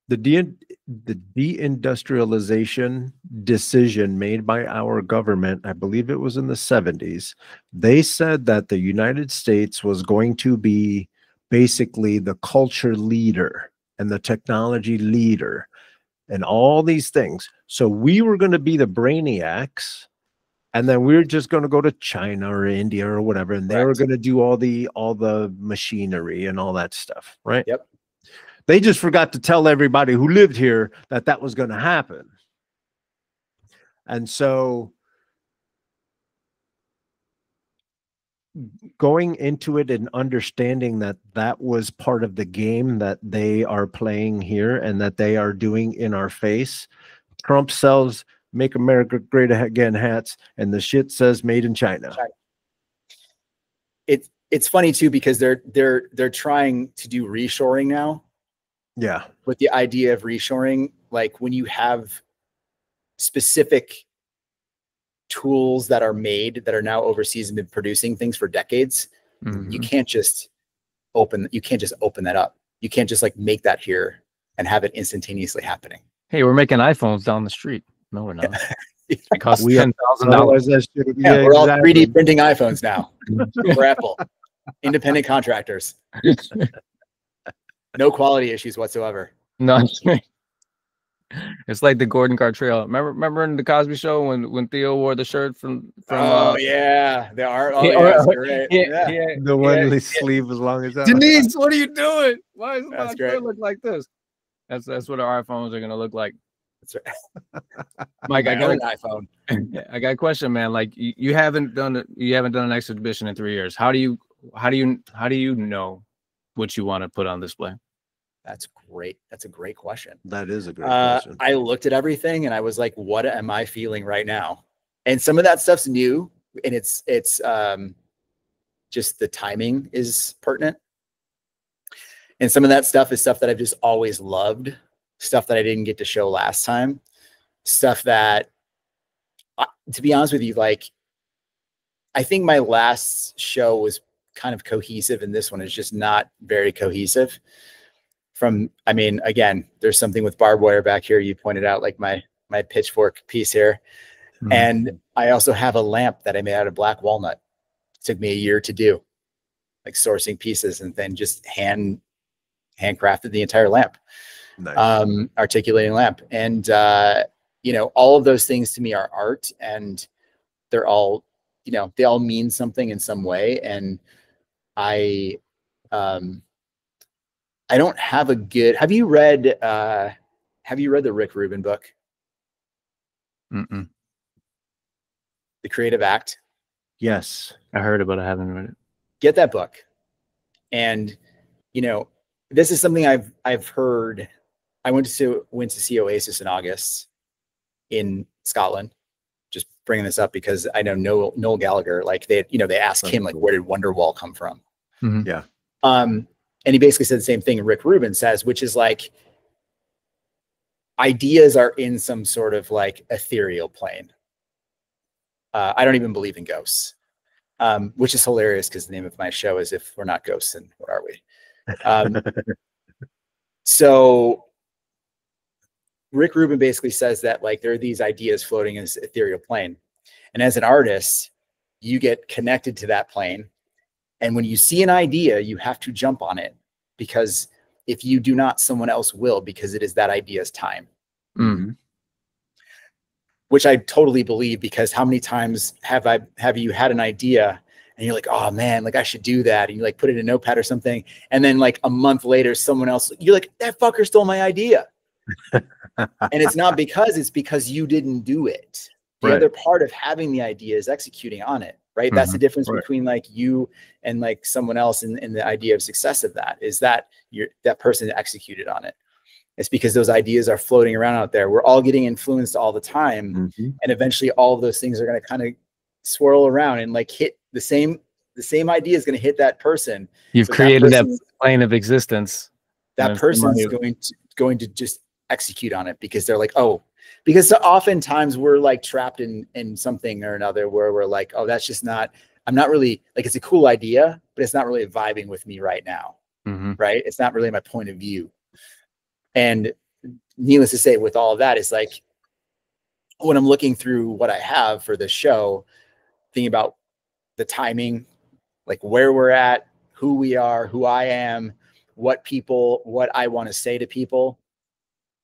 The deindustrialization decision made by our government, I believe it was in the 70s, they said that the United States was going to be basically the culture leader and the technology leader and all these things. So we were going to be the brainiacs, and then we were just going to go to China or India or whatever, and they were going to do all the machinery and all that stuff, right? Yep. They just forgot to tell everybody who lived here that that was going to happen. And so going into it and understanding that that was part of the game that they are playing here and that they are doing in our face. Trump sells "Make America Great Again" hats, and the shit says "Made in China." It's funny too, because they're trying to do reshoring now. Yeah. With the idea of reshoring, like when you have specific tools that are made that are now overseas and been producing things for decades, you can't just open that up. You can't just like make that here and have it instantaneously happening. Hey, we're making iPhones down the street. No, we're not. It costs $10,000. Yeah, we're all 3D printing iPhones now for Apple. Independent contractors. No quality issues whatsoever. No, it's like the Gordon Gartrell. Remember in the Cosby Show when Theo wore the shirt from yeah, the art. Oh yeah, great. Yeah. The one sleeve as long as that. Denise, what are you doing? Why does my shirt look like this? That's what our iPhones are gonna look like. That's right. Mike, I got an iPhone. I got a question, man. Like you haven't done an exhibition in 3 years. How do you know what you want to put on display? That's great. That's a great question. That is a great question. I looked at everything and I was like, what am I feeling right now? And some of that stuff's new, and it's just the timing is pertinent. And some of that stuff is stuff that I've just always loved, stuff that I didn't get to show last time, stuff that, to be honest with you, like, I think my last show was kind of cohesive, and this one is just not very cohesive. I mean, again, there's something with barbed wire back here. You pointed out like my pitchfork piece here. And I also have a lamp that I made out of black walnut. It took me a year to do, like sourcing pieces and then just handcrafted the entire lamp. Nice. Articulating lamp. And, you know, all of those things to me are art, and they're all, you know, they all mean something in some way. And I don't have a good, have you read the Rick Rubin book? Mm-mm. The Creative Act? Yes. I heard about it. I haven't read it. Get that book. And, you know, this is something I've heard. I went to see Oasis in August in Scotland. Just bringing this up because I know Noel Gallagher, like they asked him, like, where did Wonderwall come from? Mm-hmm. Yeah. And he basically said the same thing Rick Rubin says, which is like, ideas are in some sort of like ethereal plane. I don't even believe in ghosts, which is hilarious because the name of my show is If We're Not Ghosts, Then What Are We? So Rick Rubin basically says that like there are these ideas floating in this ethereal plane. And as an artist, you get connected to that plane. And when you see an idea, you have to jump on it, because if you do not, someone else will, because it is that idea's time. Mm-hmm. Which I totally believe, because how many times have you had an idea and you're like, oh man, like I should do that. And you like put it in a notepad or something. And then like a month later, someone else, you're like, that fucker stole my idea. And it's not because it's because you didn't do it. The other part of having the idea is executing on it, right? That's the difference between like you and like someone else in the idea of success of that, is that that person executed on it. It's because those ideas are floating around out there. We're all getting influenced all the time. And eventually all of those things are going to kind of swirl around and like hit the same idea is going to hit that person. You've created that plane of existence. That person's going to just execute on it because they're like, oh, because oftentimes we're like trapped in something or another where we're like, oh, that's just not, I'm not really like, it's a cool idea, but it's not really vibing with me right now. Right. It's not really my point of view. And needless to say, with all of that, it's like when I'm looking through what I have for this show, thinking about the timing, like where we're at, who we are, who I am, what I want to say to people,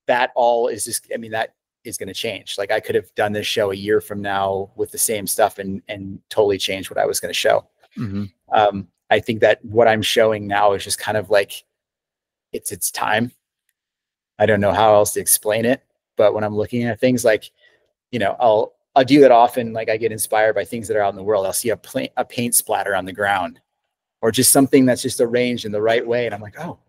that all is just, I mean, that is going to change. Like I could have done this show a year from now with the same stuff and totally changed what I was going to show. I think that what I'm showing now is just kind of like, it's time. I don't know how else to explain it, but when I'm looking at things like, you know, I'll do that often. Like I get inspired by things that are out in the world. I'll see a paint splatter on the ground or just something that's just arranged in the right way. And I'm like, oh,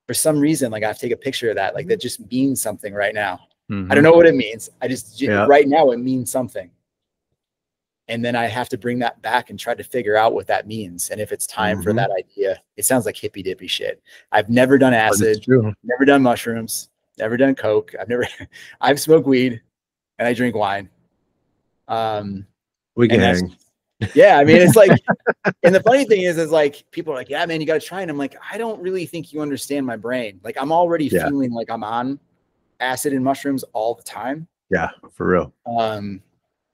for some reason, like I have to take a picture of that. Like that just means something right now. I don't know what it means. I just, right now it means something. And then I have to bring that back and try to figure out what that means. And if it's time for that idea, it sounds like hippy dippy shit. I've never done acid, never done mushrooms, never done coke. I've smoked weed and I drink wine. We can hang. Yeah. I mean, it's like, and the funny thing is like, people are like, yeah, man, you got to try. And I'm like, I don't really think you understand my brain. Like I'm already feeling like I'm on acid and mushrooms all the time. Yeah, for real.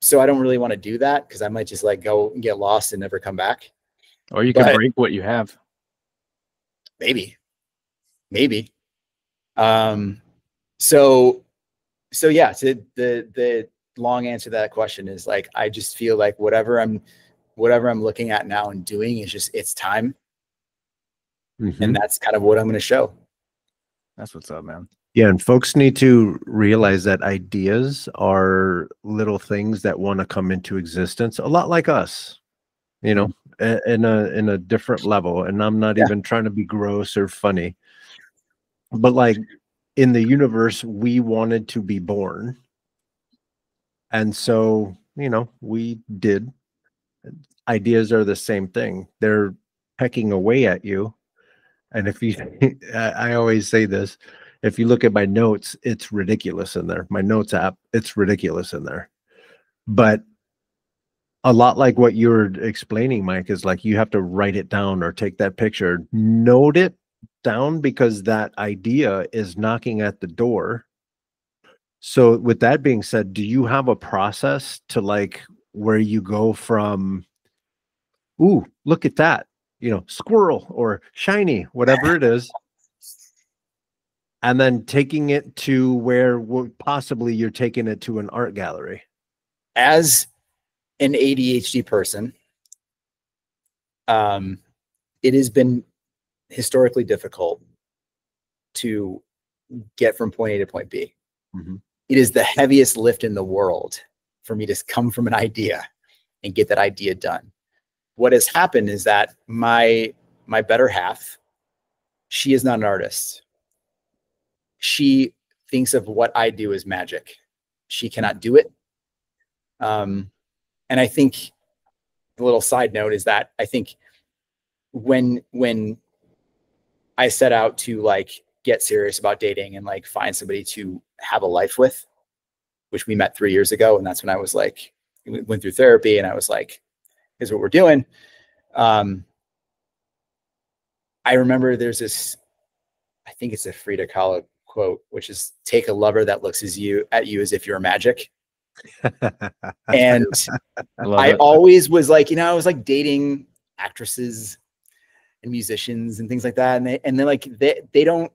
So I don't really want to do that because I might just like go and get lost and never come back. Or you can break what you have. Maybe. So yeah, so the long answer to that question is like, I just feel like whatever I'm looking at now and doing is just, it's time. And that's kind of what I'm going to show. That's what's up, man. Yeah, and folks need to realize that ideas are little things that want to come into existence, a lot like us, you know, in a different level. And I'm not even trying to be gross or funny, but like in the universe, we wanted to be born. And so, you know, we did. Ideas are the same thing. They're pecking away at you. And if you, I always say this, if you look at my notes, it's ridiculous in there. My notes app, it's ridiculous in there. But a lot like what you're explaining, Mike, is like you have to write it down or take that picture, note it down because that idea is knocking at the door. So with that being said, do you have a process to like where you go from, ooh, look at that, you know, squirrel or shiny, whatever it is, and then taking it to where possibly you're taking it to an art gallery? As an ADHD person, it has been historically difficult to get from point A to point B. It is the heaviest lift in the world for me to come from an idea and get that idea done. What has happened is that my better half, she is not an artist. She thinks of what I do as magic. She cannot do it. And I think the little side note is that I think when I set out to like get serious about dating and like find somebody to have a life with, which we met 3 years ago. And that's when I was like, we went through therapy and I was like, here's what we're doing. I remember there's this, I think it's a Frida Kahlo quote, which is take a lover that looks at you as if you're magic. And I always was like, you know, I was like dating actresses and musicians and things like that. And they're like, they don't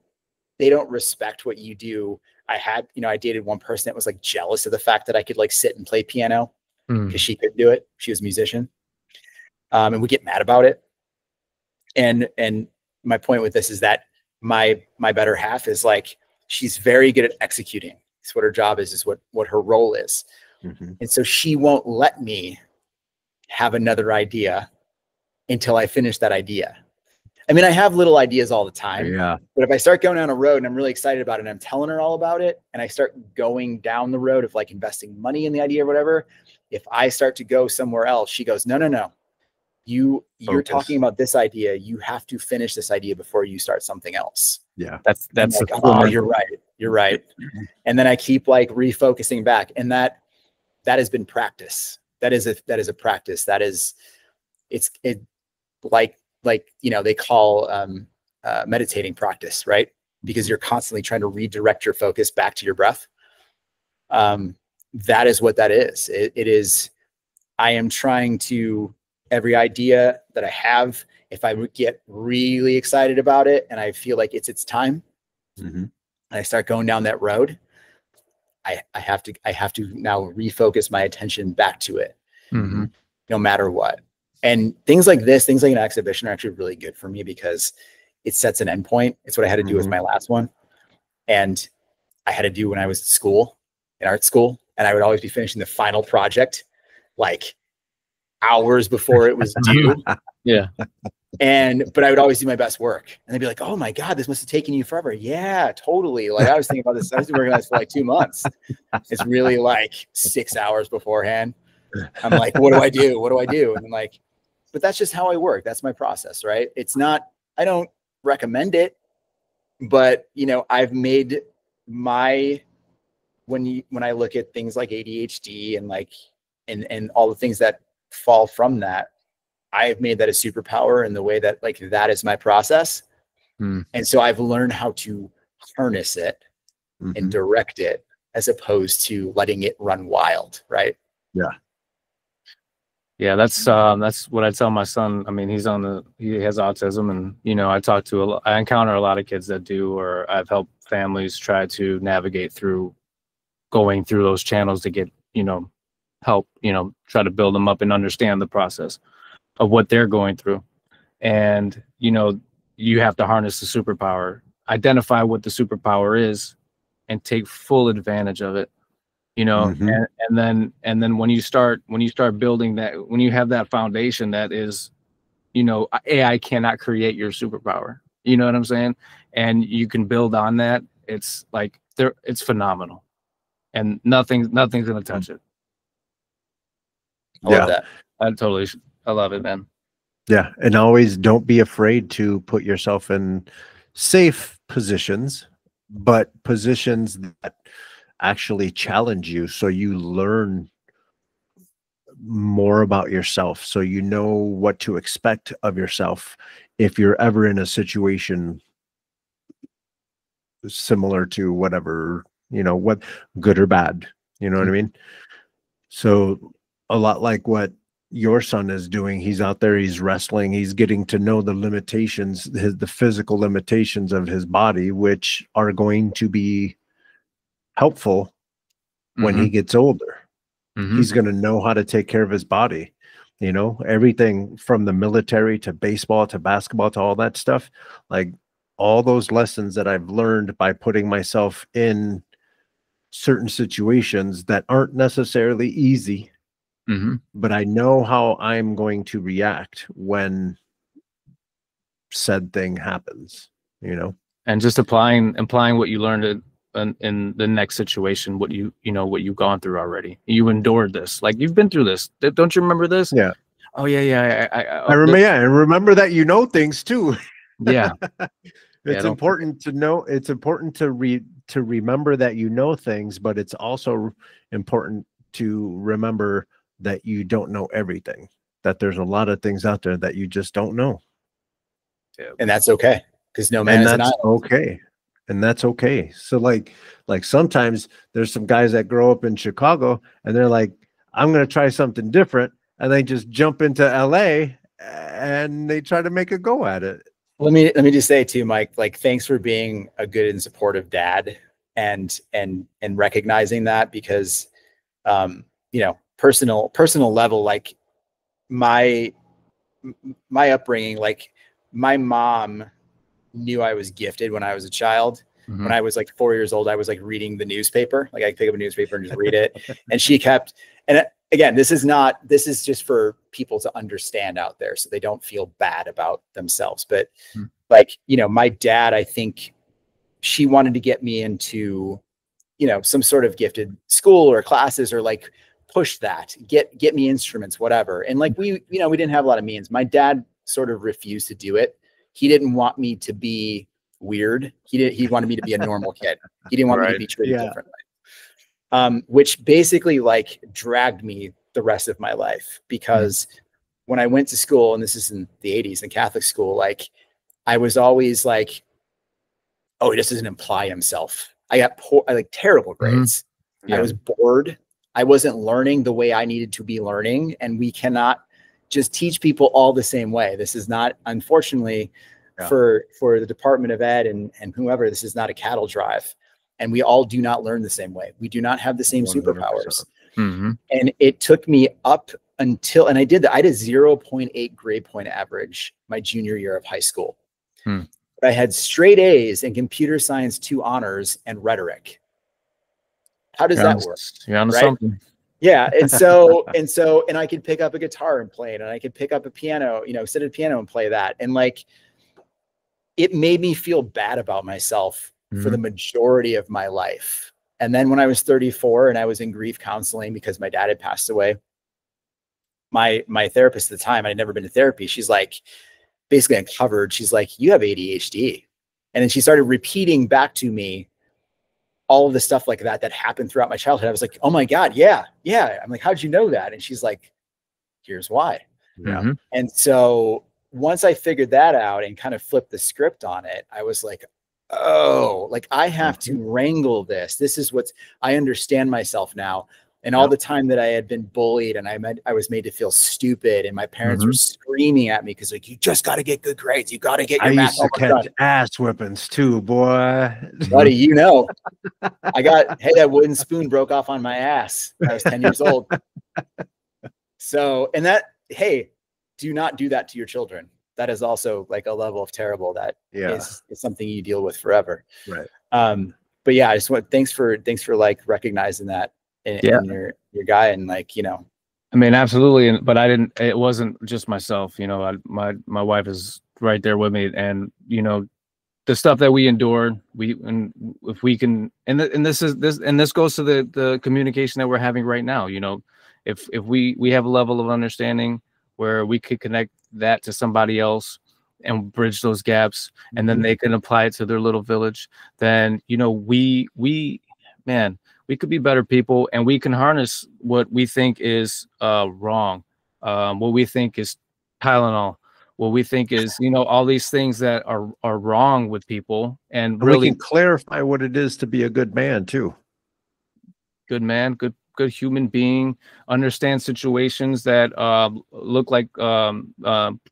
respect what you do. I dated one person that was like jealous of the fact that I could like sit and play piano because she couldn't do it. She was a musician. And we get mad about it. And my point with this is that my better half is like, she's very good at executing. It's what her job is what her role is. And so she won't let me have another idea until I finish that idea. I mean, I have little ideas all the time, but if I start going down a road and I'm really excited about it and I'm telling her all about it, and I start going down the road of like investing money in the idea or whatever, if I start to go somewhere else, she goes, no, no, no. You're talking about this idea. You have to finish this idea before you start something else. Yeah. That's like, oh, you're right. You're right. And then I keep like refocusing back. And that has been practice. That is a practice. It's like, you know, they call meditating practice, right? Because you're constantly trying to redirect your focus back to your breath. That is what that is. It is, I am trying to, every idea that I have, if I get really excited about it and I feel like it's time, and I start going down that road, I have to now refocus my attention back to it, no matter what. And things like this, things like an exhibition are actually really good for me because it sets an endpoint. It's what I had to do with my last one. And I had to do when I was at school, in art school, and I would always be finishing the final project like hours before it was due. But I would always do my best work. And they'd be like, oh my God, this must have taken you forever. Yeah, totally. Like I was thinking about this. I was working on this for like 2 months. It's really like 6 hours beforehand. I'm like, what do I do? What do I do? And I'm like, but that's just how I work. That's my process, right? It's not, I don't recommend it, but you know, I've made my, when I look at things like ADHD and like, and all the things that fall from that, I've made that a superpower in the way that like, that is my process. And so I've learned how to harness it and direct it as opposed to letting it run wild. Right. Yeah, that's what I tell my son. I mean, he has autism, and you know, I encounter a lot of kids that do, or I've helped families try to navigate through going through those channels to get, you know, help, you know, try to build them up and understand the process of what they're going through. And you know, you have to harness the superpower, identify what the superpower is, and take full advantage of it. You know, and then when you start building that, when you have that foundation that is, you know, AI cannot create your superpower. You know what I'm saying? And you can build on that. It's like it's phenomenal, and nothing's gonna touch it. I love that. I love it, man. Yeah, and always don't be afraid to put yourself in safe positions, but positions that actually challenge you, so you learn more about yourself, so you know what to expect of yourself if you're ever in a situation similar to whatever, you know, what, good or bad, you know what I mean? So a lot like what your son is doing, he's out there, he's wrestling, he's getting to know the limitations, the physical limitations of his body, which are going to be helpful when he gets older. He's going to know how to take care of his body. You know, everything from the military to baseball to basketball to all that stuff, like all those lessons that I've learned by putting myself in certain situations that aren't necessarily easy, but I know how I'm going to react when said thing happens, you know. And just applying what you learned in the next situation, what you've gone through already. You endured this, like you've been through this. Don't you remember this? Yeah. Oh yeah. I remember. Yeah, and remember that you know things too. Yeah. It's important to know. It's important to remember that you know things, but it's also important to remember that you don't know everything. That there's a lot of things out there that you just don't know, and that's okay, because no man is an island. Okay. And that's okay. So like sometimes there's some guys that grow up in Chicago and they're like, I'm going to try something different. And they just jump into LA and they try to make a go at it. Let me just say too, Mike, like, thanks for being a good and supportive dad and recognizing that, because, you know, personal level, like my upbringing, like my mom knew I was gifted when I was a child. when I was like 4 years old, I was like reading the newspaper. Like I pick up a newspaper and just read it. And she kept, and again, this is just for people to understand out there so they don't feel bad about themselves. But like, you know, my dad, I think she wanted to get me into, you know, some sort of gifted school or classes, or like push that, get me instruments, whatever. And like we, you know, we didn't have a lot of means. My dad sort of refused to do it. He didn't want me to be weird. He wanted me to be a normal kid. He didn't want me to be treated differently. Which basically like dragged me the rest of my life, because when I went to school, and this is in the 80s in Catholic school, like I was always like, oh, he just doesn't imply himself. I got like terrible grades. I was bored. I wasn't learning the way I needed to be learning. And we cannot just teach people all the same way. This is not, unfortunately, for the Department of Ed and whoever, this is not a cattle drive. And we all do not learn the same way. We do not have the same 100%. Superpowers. And it took me up until, and I did 0.8 grade point average my junior year of high school. But I had straight A's in computer science, 2 honors, and rhetoric. How does that work? You're on something. Yeah. And so, and I could pick up a guitar and play it, and I could pick up a piano, you know, sit at a piano and play that. And like, it made me feel bad about myself for the majority of my life. And then when I was 34 and I was in grief counseling because my dad had passed away, my therapist at the time, I'd never been to therapy. She's like, basically uncovered, she's like, you have ADHD. And then she started repeating back to me all of the stuff like that happened throughout my childhood. I was like, oh my God, yeah. I'm like, how'd you know that? And she's like, here's why. And so once I figured that out and kind of flipped the script on it, I was like, oh, like I have to wrangle this. This is I understand myself now. And all the time that I had been bullied and I was made to feel stupid, and my parents were screaming at me because like, you just got to get good grades. You got to get your math. I used to catch ass whippings too, boy. Buddy, you know, hey, that wooden spoon broke off on my ass. I was 10 years old. So, and hey, do not do that to your children. That is also like a level of terrible that is something you deal with forever. Right. But yeah, I just want, thanks for like recognizing that in your guy, and like, you know, I mean, absolutely. But it wasn't just myself, you know, my wife is right there with me, and, you know, the stuff that we endured, if we can, and this goes to the communication that we're having right now. You know, if we have a level of understanding where we could connect that to somebody else and bridge those gaps, and then they can apply it to their little village, then, you know, we could be better people, and we can harness what we think is wrong, what we think is Tylenol, what we think is, you know, all these things that are wrong with people, and really we can clarify what it is to be a good man too. Good man, good human being, understand situations that look like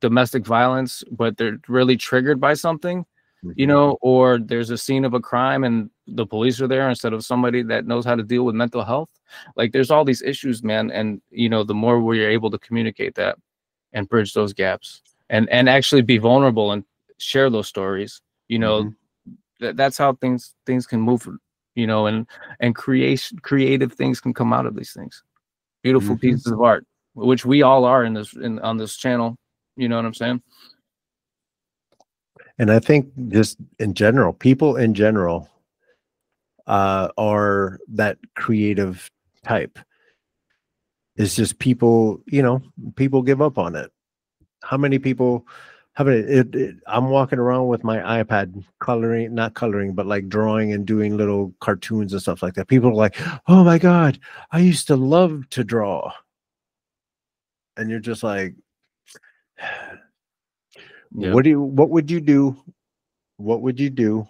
domestic violence, but they're really triggered by something, you know, or there's a scene of a crime and the police are there instead of somebody that knows how to deal with mental health. Like, there's all these issues, man. And, you know, the more we're able to communicate that and bridge those gaps and actually be vulnerable and share those stories, you know, that's how things can move, you know, and creative things can come out of these things. Beautiful pieces of art, which we all are on this channel. You know what I'm saying? And I think just in general, people in general are that creative type. It's just people, you know, people give up on it. How many people I'm walking around with my iPad not coloring, but like drawing and doing little cartoons and stuff like that. People are like, oh my God, I used to love to draw. And you're just like, what would you do? What would you do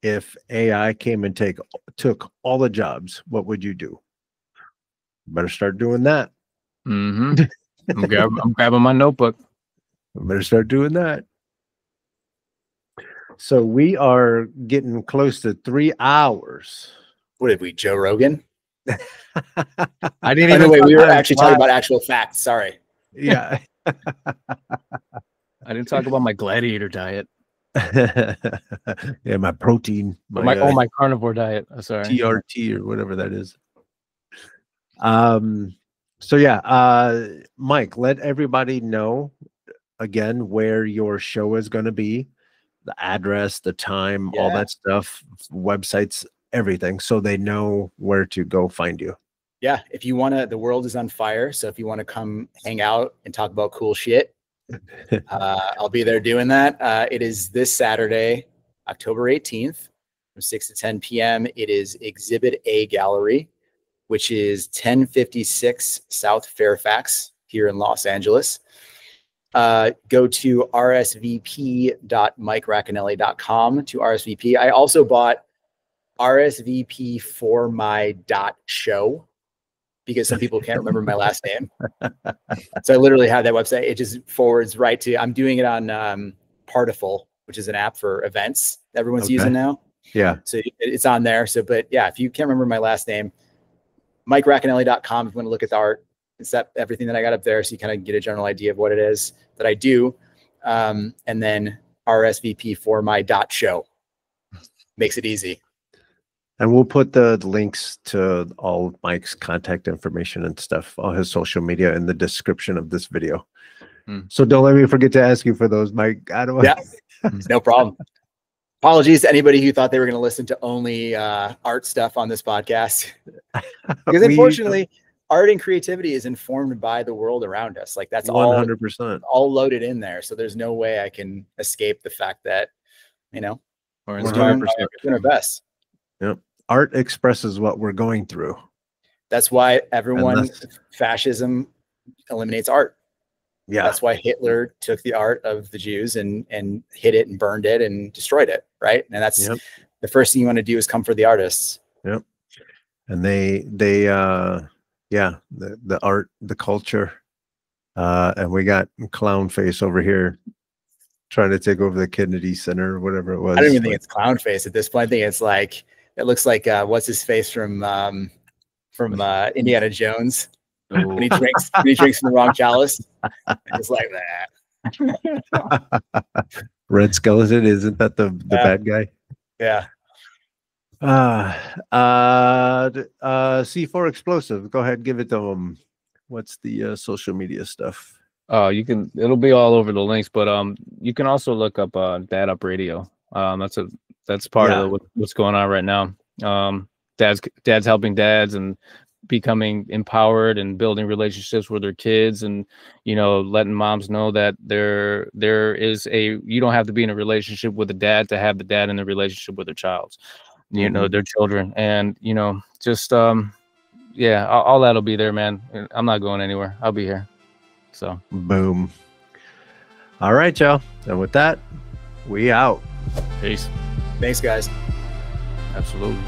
if AI came and took all the jobs? What would you do? Better start doing that. I'm grabbing my notebook. I better start doing that. So we are getting close to 3 hours. What did we, Joe Rogan? I didn't even. We were actually talking about actual facts. Sorry. Yeah. I didn't talk about my gladiator diet. Yeah, my protein, My carnivore diet. Sorry, TRT or whatever that is. So yeah, Mike, let everybody know again where your show is going to be, the address, the time, all that stuff, websites, everything, so they know where to go find you. Yeah, if you want to, the world is on fire. So if you want to come hang out and talk about cool shit, I'll be there doing that. It is this Saturday, October 18th from 6 to 10 p.m. It is Exhibit A Gallery, which is 1056 South Fairfax here in Los Angeles. Go to rsvp.mikeracanelli.com to RSVP. I also bought RSVP for my .show because some people can't remember my last name. So I literally have that website. It just forwards right to, I'm doing it on Partiful, which is an app for events that everyone's using now. Yeah. So it's on there. So, but yeah, if you can't remember my last name, MikeRacanelli.com if you want to look at the art. It's everything that I got up there. So you kind of get a general idea of what it is that I do. And then RSVP for my .show makes it easy. And we'll put the links to all of Mike's contact information and stuff, all his social media in the description of this video. So don't let me forget to ask you for those, Mike. I don't. Yeah, no problem. Apologies to anybody who thought they were going to listen to only art stuff on this podcast. Because unfortunately, art and creativity is informed by the world around us. Like that's 100% all loaded in there. So there's no way I can escape the fact that, you know, we're doing our best. Yep. Art expresses what we're going through. That's why fascism eliminates art. Yeah. That's why Hitler took the art of the Jews and hid it and burned it and destroyed it. Right. And that's the first thing you want to do is come for the artists. Yep. And the art, the culture, and we got clown face over here trying to take over the Kennedy Center or whatever it was. I don't even think it's clown face at this point. I think it's like, it looks like what's his face from Indiana Jones when he drinks from the wrong chalice. It's like that. Red Skeleton, isn't that the bad guy? Yeah. C4 Explosive. Go ahead, give it to them. What's the social media stuff? It'll be all over the links, but you can also look up Dad Up Radio. That's part of what's going on right now. Dad's helping dads and becoming empowered and building relationships with their kids, and letting moms know that there is you don't have to be in a relationship with a dad to have the dad in a relationship with their child, their children, and just all that'll be there, man. I'm not going anywhere. I'll be here. So boom. All right, y'all. And with that, we out. Peace. Thanks, guys. Absolutely.